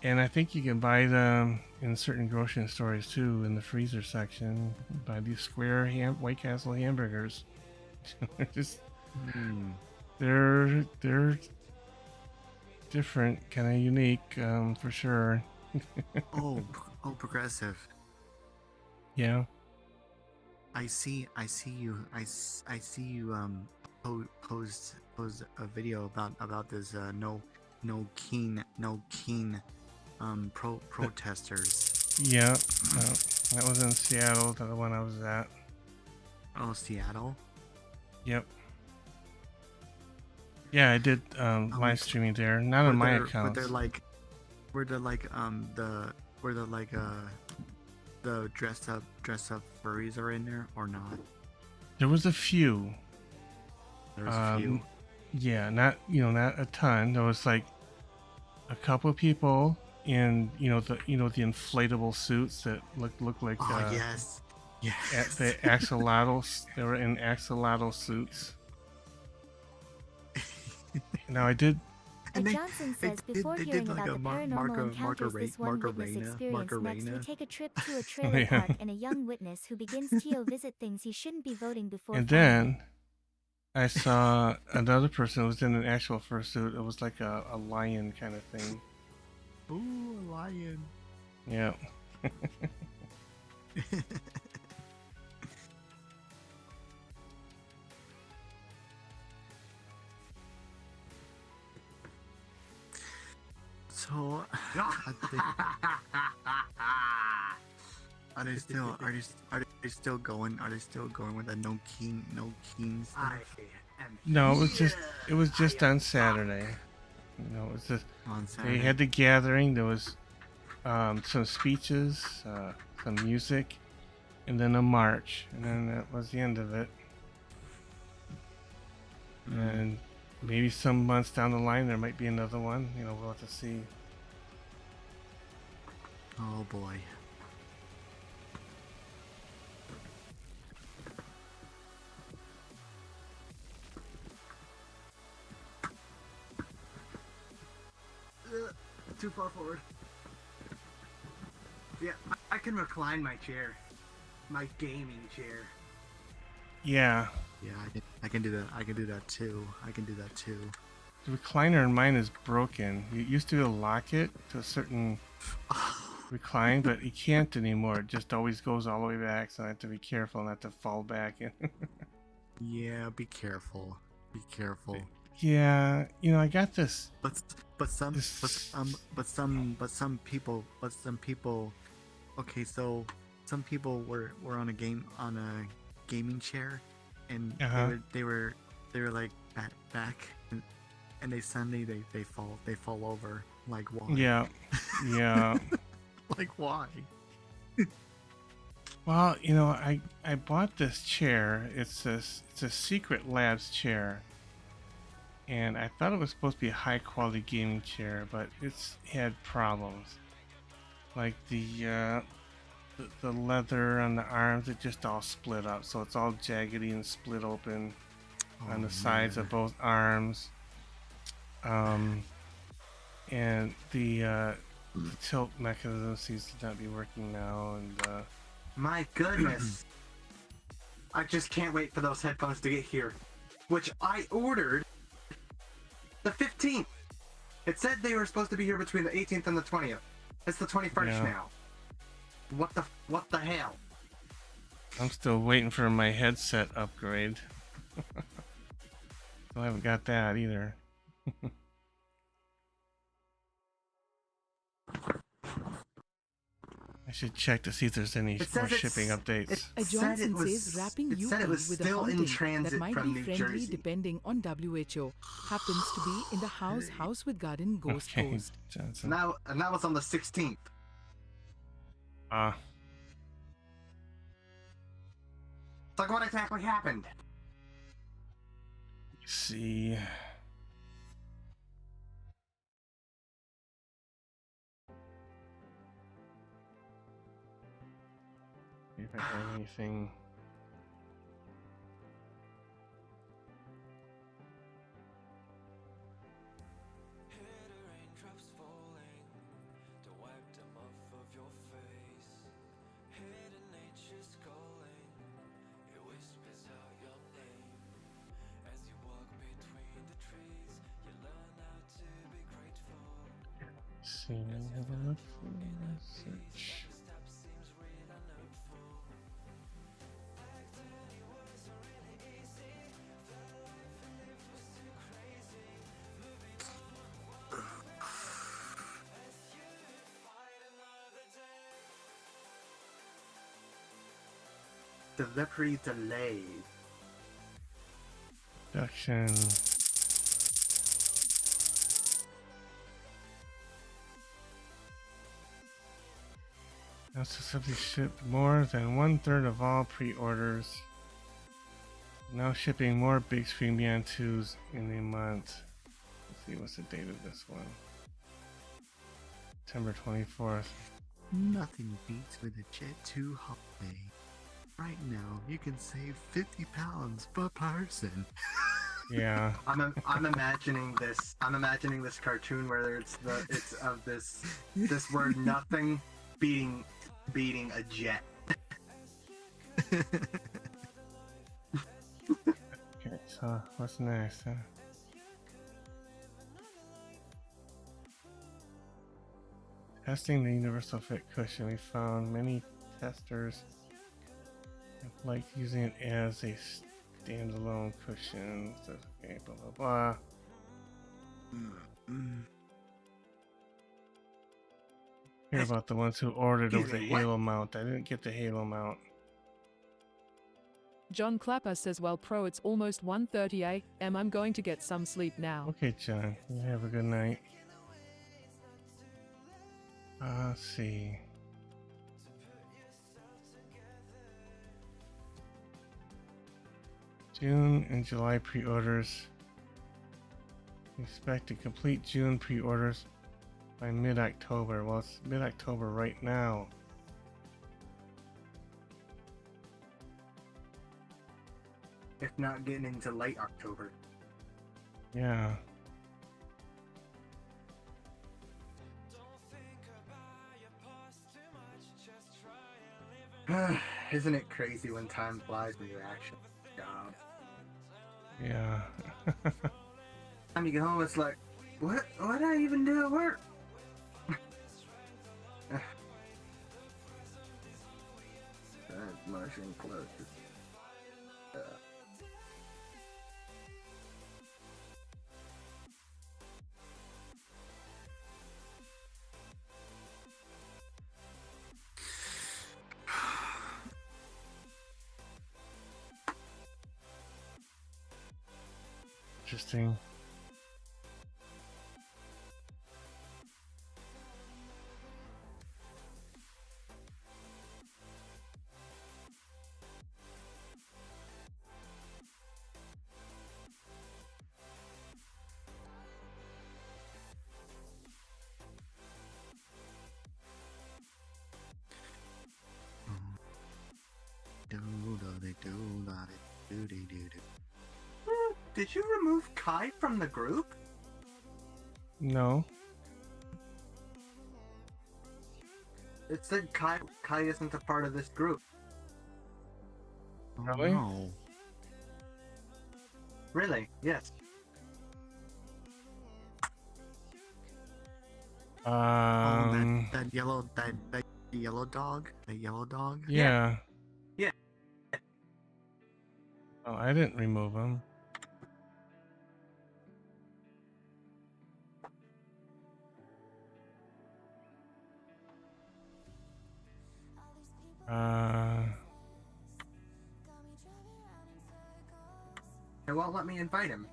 And I think you can buy them in certain grocery stores too, in the freezer section. Buy these square White Castle hamburgers. They're just they're different, kind of unique, for sure. Progressive. Yeah. I see you post a video about this no keen protesters. Yeah, that was in Seattle, the one I was at. Oh, Seattle? Yep. Yeah, I did live streaming there, not on my account. Were there the dressed up furries are in there or not? There was a few. There was a few. Yeah, not a ton. There was like a couple of people in the inflatable suits that look like yes. The axolotls. They were in axolotl suits. Now I did. Johnson says before hearing about the paranormal encounters this one witness experienced next, we take a trip to a trailer park and a young witness who begins to visit things he shouldn't be voting before. And then I saw another person who was in an actual fursuit. It was like a lion kind of thing. Ooh, a lion. Yeah. So, are they still going? Are they still going with the no keen stuff? No, it was just on Saturday. It was just on Saturday. They had the gathering. There was some speeches, some music, and then a march, and then that was the end of it. And maybe some months down the line there might be another one. We'll have to see. Oh boy. Too far forward. Yeah, I can recline my chair. My gaming chair. Yeah. Yeah, I can do that. I can do that too. The recliner in mine is broken. You used to be able to lock it to a certain recline, but you can't anymore. It just always goes all the way back, so I have to be careful not to fall back in. Yeah, be careful. Be careful. Yeah, I got this. But some people. Okay, so some people were on a gaming chair, and they were like back, and they suddenly they fall over. Like why? Yeah, yeah. Like why? Well, I bought this chair. It's a Secret Labs chair, and I thought it was supposed to be a high quality gaming chair, but it's had problems. Like the leather on the arms, it just all split up, so it's all jaggedy and split open on the sides of both arms. And the tilt mechanism seems to not be working now, and My goodness. I just can't wait for those headphones to get here. Which I ordered the 15th. It said they were supposed to be here between the 18th and the 20th. It's the 21st now. What the hell? I'm still waiting for my headset upgrade. Still haven't got that either. I should check to see if there's any more shipping updates. A Johnson says wrapping UP with a haunting that might be friendly depending on WHO. Happens to be in the house with garden ghost host. Johnson. And that was on the 16th. Like what exactly happened? Let's see. If I have anything. See, have a look for search. Delivery delayed. Production. Now successfully shipped more than 1/3 of all pre-orders. Now shipping more big screen Beyond 2s in a month. Let's see, what's the date of this one? September 24th. Nothing beats with a Jet 2 holiday. Right now, you can save 50 pounds per person. Yeah. I'm imagining this. I'm imagining this cartoon where it's of this word nothing beating a jet. Okay, so what's next? Testing the universal fit cushion. We found many testers like using it as a standalone cushion. So, okay, blah blah blah. Hear about the ones who ordered it with a Halo mount. I didn't get the Halo mount. John Clapper says, well, Pro, it's almost 1:30 a.m. I'm going to get some sleep now. Okay, John. You have a good night. Let's see. June and July pre-orders. Expect to complete June pre-orders by mid-October. Well, it's mid-October right now. If not getting into late October. Yeah. Isn't it crazy when time flies when you're actually job? Yeah. Time you get home, it's like, what did I even do at work? Motion close. Interesting. Did you remove Kai from the group? No. It said Kai isn't a part of this group. Really? No. Really? Yes. That yellow dog. That yellow dog. Yeah. Yeah. Oh, I didn't remove him. It won't let me invite him.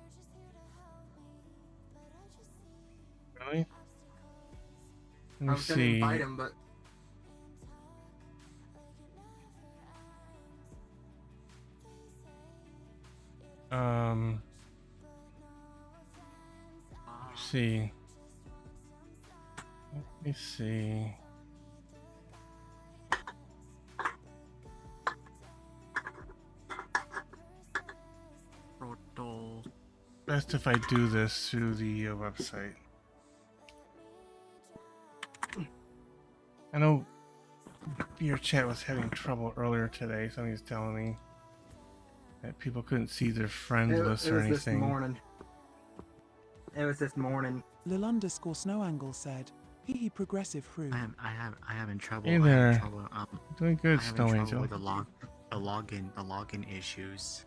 Really? Let I me was gonna see. invite him, but Let's see. Let me see. Best if I do this through the website. I know VRChat was having trouble earlier today. Somebody was telling me that people couldn't see their friend list or anything. This morning. It was this morning. Lil_Snowangle said, "Hee progressive fruit." I having trouble. Hey there. I have trouble, Doing good, I having Snow trouble Angel. with the login issues.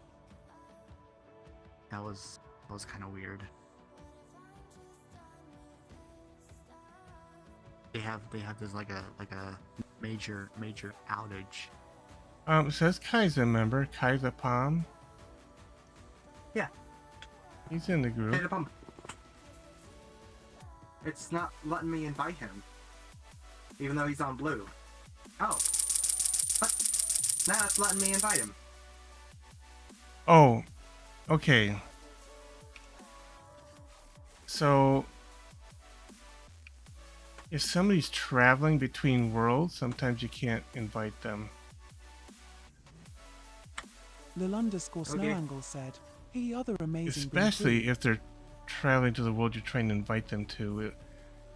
That was kind of weird. They have this like a major outage. It says Kai's a member. Kai's Palm. Yeah. He's in the group. Hey, the pump. It's not letting me invite him, even though he's on blue. Oh. What? Now it's letting me invite him. Oh, okay. So, if somebody's traveling between worlds, sometimes you can't invite them. Lil_Snowangle said, "Hee other amazing." Especially if they're traveling to the world you're trying to invite them to.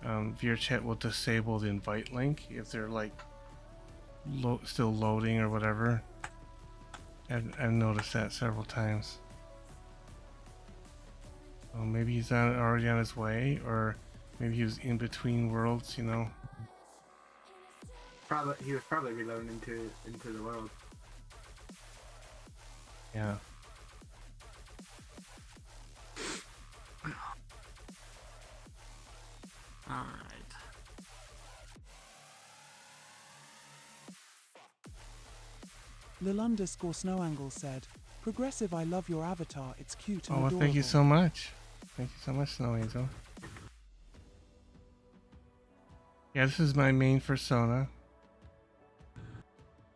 VRChat will disable the invite link if they're like still loading or whatever. I've noticed that several times. Well, maybe he's already on his way, or maybe he was in between worlds, you know. He was probably reloading into the world. Yeah. Alright. Lil_Snowangle said, "Progressive, I love your avatar. It's cute and Oh, well, adorable." thank you so much. Thank you so much, Snow Angel. Yeah, this is my main persona.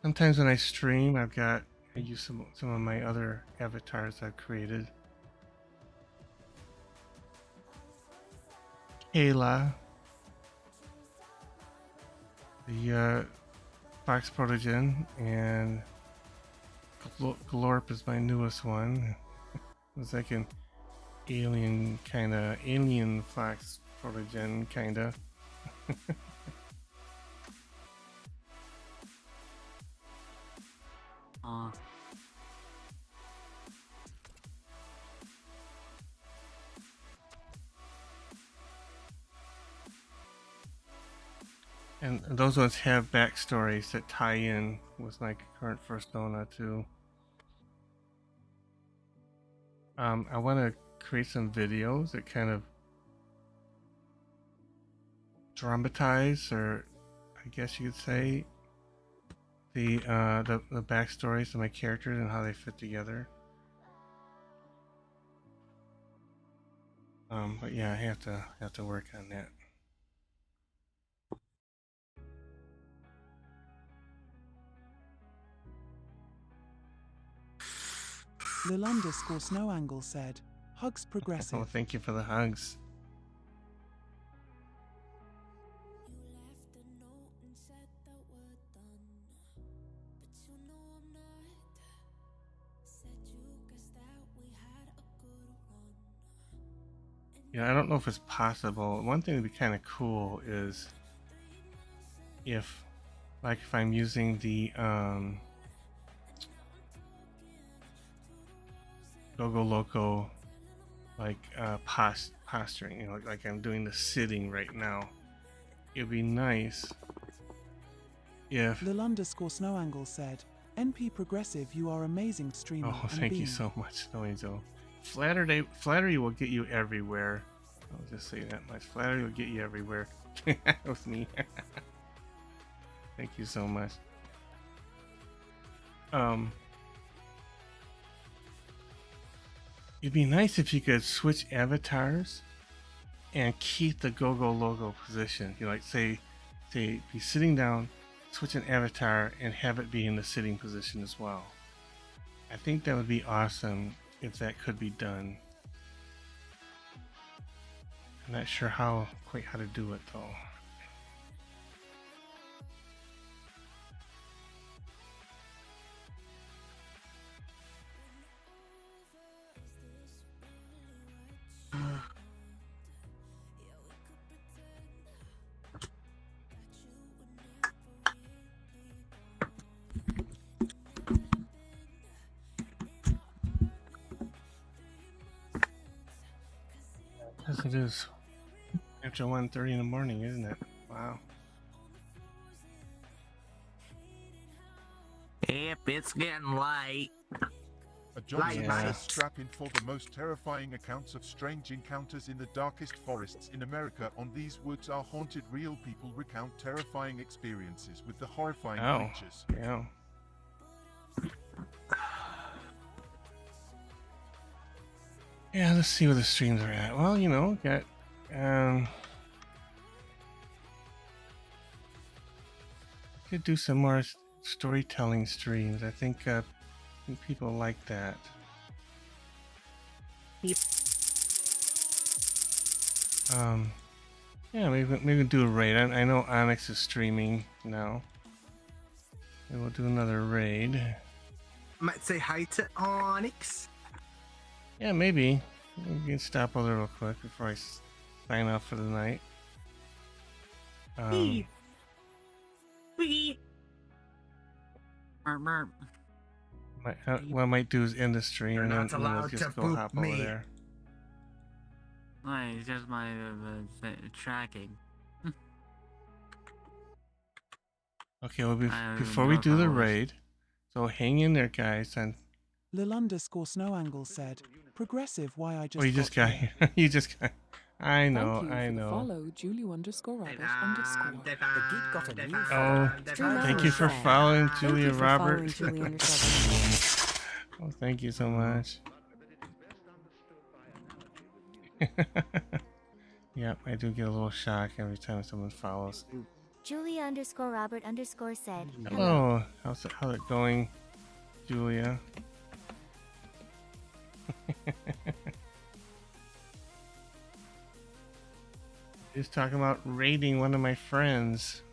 Sometimes when I stream, I use some of my other avatars I've created. Kayla, the Fox Protogen, and Glorp is my newest one. It's like an alien Fox Protogen kinda. And those ones have backstories that tie in with my current persona too. I want to create some videos that kind of dramatize, or I guess you could say, the backstories of my characters and how they fit together. But yeah, I have to work on that. Lil_Snow_Angle said, "Hugs progressive." Oh, thank you for the hugs. Yeah, I don't know if it's possible. One thing that would be kind of cool is if, like, if I'm using the Gogo Loco, like posturing, you know, like I'm doing the sitting right now. It'd be nice if. Lil_Snow_Angle said, "NP progressive, you are amazing streamer." Oh, and thank you beam." so much, No Angel. Flattery will get you everywhere. I'll just say that much. Flattery will get you everywhere. That was me. Thank you so much. It'd be nice if you could switch avatars and keep the Gogo logo position. You know, like say be sitting down, switch an avatar, and have it be in the sitting position as well. I think that would be awesome if that could be done. I'm not sure quite how to do it though. Yes, it is. After 1:30 in the morning, isn't it? Wow. Yep, it's getting late. A Johnson says strap in for the most terrifying accounts of strange encounters in the darkest forests in America. On these woods are haunted. Real people recount terrifying experiences with the horrifying creatures. Yeah. Yeah, let's see where the streams are at. Well, you know, got could do some more storytelling streams. I think people like that. Yeah, maybe do a raid. I know Onyx is streaming now. Maybe we'll do another raid. Might say hi to Onyx. Yeah, maybe. We can stop over real quick before I sign off for the night. What I might do is end the stream and then we'll just go hop over there. Why, it's just my tracking. Okay, well, before we do the raid, so hang in there, guys. And Lil_Snow_Angle said, "Progressive, why I just." Oh, you just got here. You just got. I know. Thank you I for know. the follow, Julie_Rabbit_. The Geek got a new Oh, thank you for following Julia Robert. Oh, thank you so much. Yep, I do get a little shock every time someone follows. Julia_Robert_ said, Hello, how's it going, Julia? Just talking about raiding one of my friends.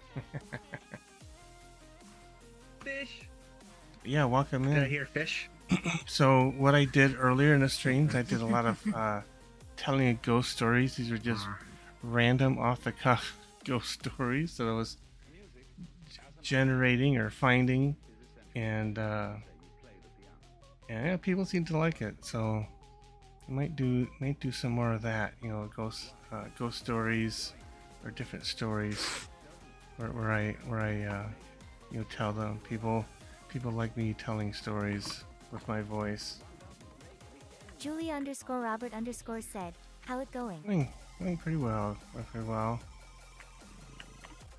Fish. Yeah, welcome in. Did I hear fish? So what I did earlier in the streams, I did a lot of telling of ghost stories. These are just random off the cuff ghost stories that I was generating or finding, and yeah, people seem to like it. So I might do some more of that. You know, ghost stories or different stories where I you know, tell them. People like me telling stories with my voice. Julia_Robert_ said, "How it going?" Going pretty well. Pretty well.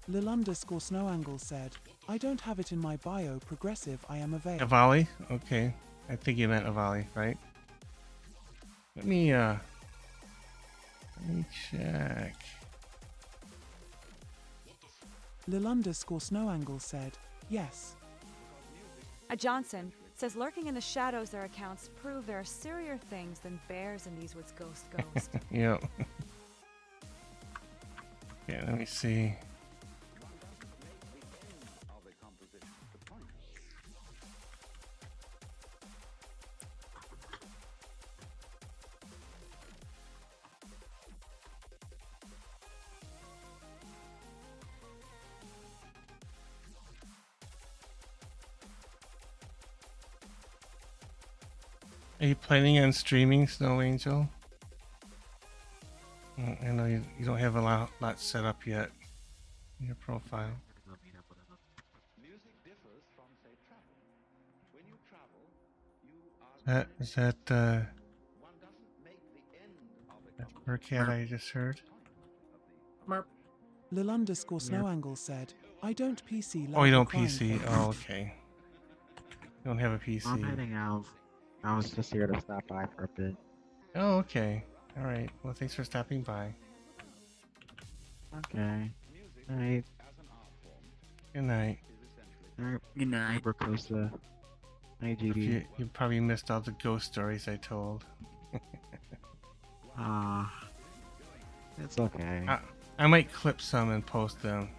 Lil_Snow_Angle said, "I don't have it in my bio. Progressive, I am a veil." Avali? Okay. I think you meant Avali, right? Let me Let me check. Lil_Snow_Angle said, yes. A Johnson says lurking in the shadows their accounts prove there are serious things than bears in these woods. Ghost. Yep. Yeah, let me see. Are you planning on streaming, Snow Angel? I know you don't have a lot set up yet in your profile. Is that VRChat I just heard? Lil_Snow_Angle said, I don't PC Oh, you loudly don't crying PC? face." Oh, okay. You don't have a PC. I'm heading out. I was just here to stop by for a bit. Oh, okay. All right. Well, thanks for stopping by. Okay. Night. Good night. Good night. Berkosa. Hi, GB. You probably missed all the ghost stories I told. It's okay. I might clip some and post them.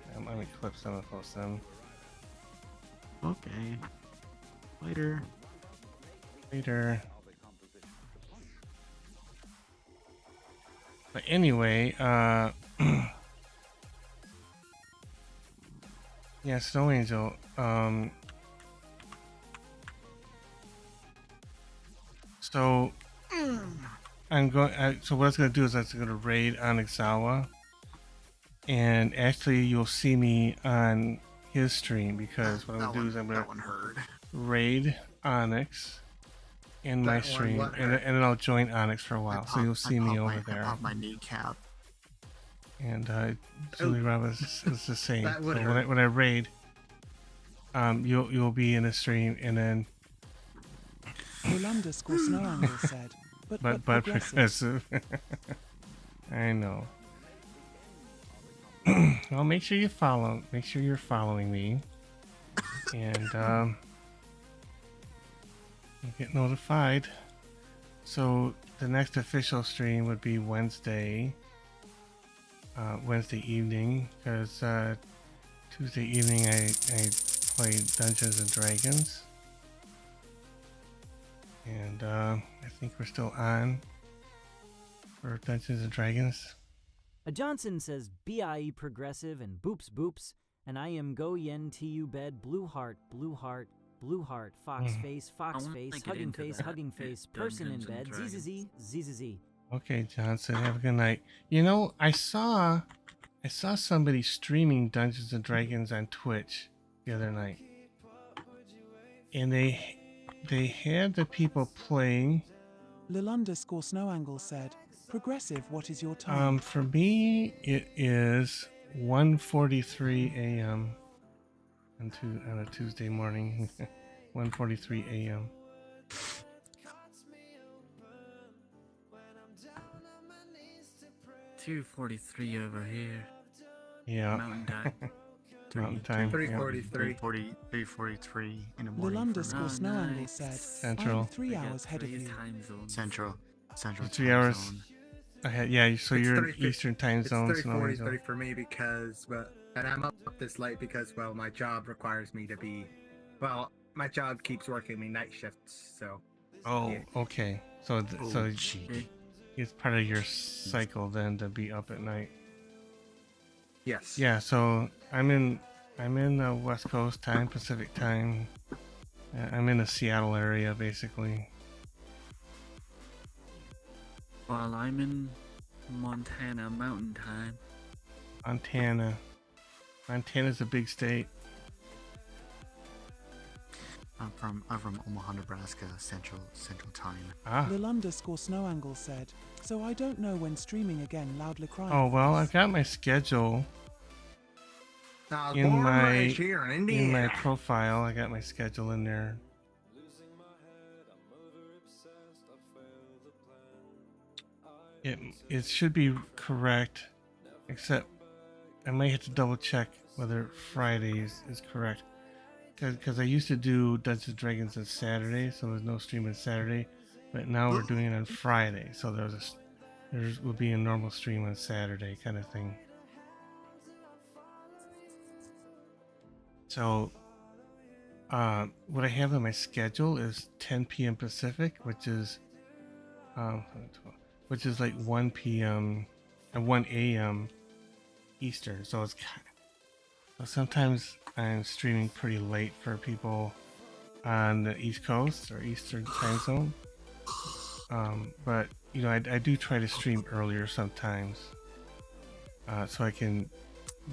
Okay. Later. But anyway, yeah, Snow Angel. So I'm going. So what I was going to do is I was going to raid Onyxawa, and actually you'll see me on his stream because what I'm going to do is I'm going to raid Onyx in my stream, and then I'll join Onyx for a while, so you'll see me over there. I popped my kneecap. And Julie Roberts is the same. That So would hurt. when I raid, you'll be in a stream, and then Lil_Snow_Angle said, but progressive. I know. Well, make sure you follow. Make sure you're following me, and you get notified. So the next official stream would be Wednesday evening, because Tuesday evening I played Dungeons and Dragons, and I think we're still on for Dungeons and Dragons. A Johnson says BIE progressive and boops boops, and I am go yen tu bed blue heart fox face hugging face person in bed zzz. Okay, Johnson, have a good night. You know, I saw somebody streaming Dungeons and Dragons on Twitch the other night, and they had the people playing. Lil_Snow_Angle said, progressive, what is your time? For me, it is 1:43 a.m. on a Tuesday morning. 1:43 a.m. 2:43 over here. Yeah. Mountain time. Mountain time. 3:43. 3:43 in the morning. Lil_Snow_Angle said, Central. I'm 3 hours ahead of you. Central 3 hours ahead. Yeah, so you're in Eastern time zone. It's 3:43 for me because, and I'm up this late because, my job requires me to be, my job keeps working me night shifts, so. Oh, yeah. okay. So it's part of your cycle then to be up at night. Yes. Yeah. So I'm in West Coast time, Pacific time. I'm in the Seattle area basically. While I'm in Montana Mountain Time. Montana's a big state. I'm from Omaha, Nebraska, Central Time. Lil_Snow_Angle said, so I don't know when streaming again, loudly crying. Oh well, I've got my schedule in my profile. I got my schedule in there. It should be correct, except I might have to double check whether Friday is correct. Because I used to do Dungeons and Dragons on Saturday, so there's no stream on Saturday. But now we're doing it on Friday, so there will be a normal stream on Saturday kind of thing. So what I have on my schedule is 10 p.m. Pacific, which is like 1 p.m. and 1 a.m. Eastern. So sometimes I'm streaming pretty late for people on the East Coast or Eastern time zone. But you know, I do try to stream earlier sometimes, so I can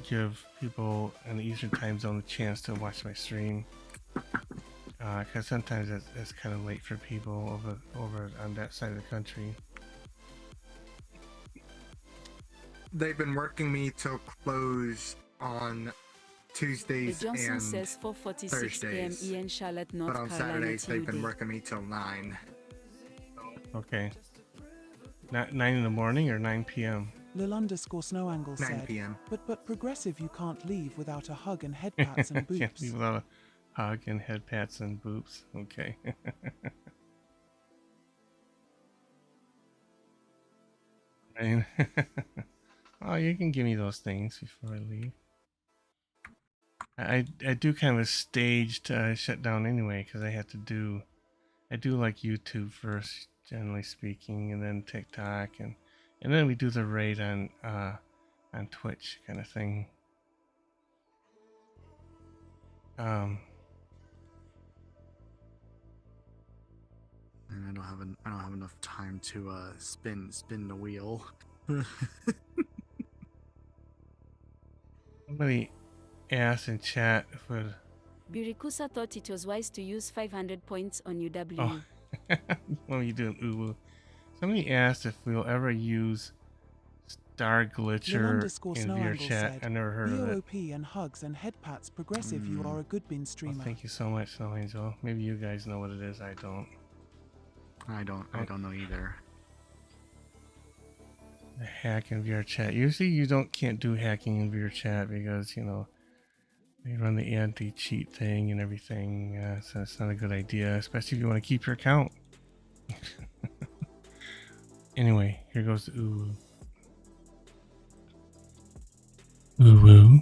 give people in the Eastern time zone a chance to watch my stream. Because sometimes it's kind of late for people over on that side of the country. They've been working me till close on Tuesdays Johnson and says 4:46 p.m. Thursdays. in Charlotte, North But on Carolina Saturdays, they've been today. working me till 9. Okay. Not 9 in the morning or 9 p.m. Lil_Snowangle 9 said, p.m. But progressive, you can't leave without a hug and head pats and Can't boops. leave without a hug and head pats and boops. Okay. Right. Oh, you can give me those things before I leave. I do kind of a staged shutdown anyway, because I do like YouTube first, generally speaking, and then TikTok, and then we do the raid on Twitch kind of thing. And I don't have enough time to spin the wheel. Somebody asked in chat if Birikusa thought it was wise to use 500 points on UW. Oh, what are you doing, Uwu? Somebody asked if we'll ever use Star Glitcher in VRChat. I never heard of it. BOOP and hugs and head pats. Progressive, you are a good bin streamer. Well, thank you so much, Snow Angel. Maybe you guys know what it is. I don't. I don't know either. The hack in VRChat. Usually you can't do hacking in VRChat because, you know, they run the anti-cheat thing and everything, so it's not a good idea, especially if you want to keep your account. Anyway, here goes the Uwu. Uwu.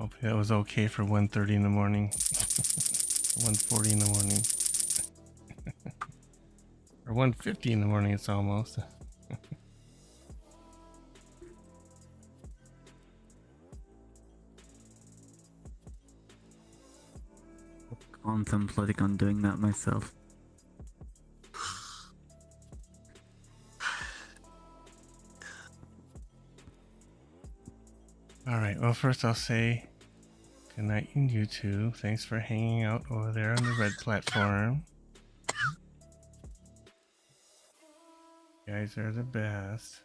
Hopefully that was okay for 1:30 in the morning. 1:40 in the morning. Or 1:50 in the morning, it's almost. Contemplating on doing that myself. Alright, well, first I'll say good night in YouTube. Thanks for hanging out over there on the red platform. You guys are the best.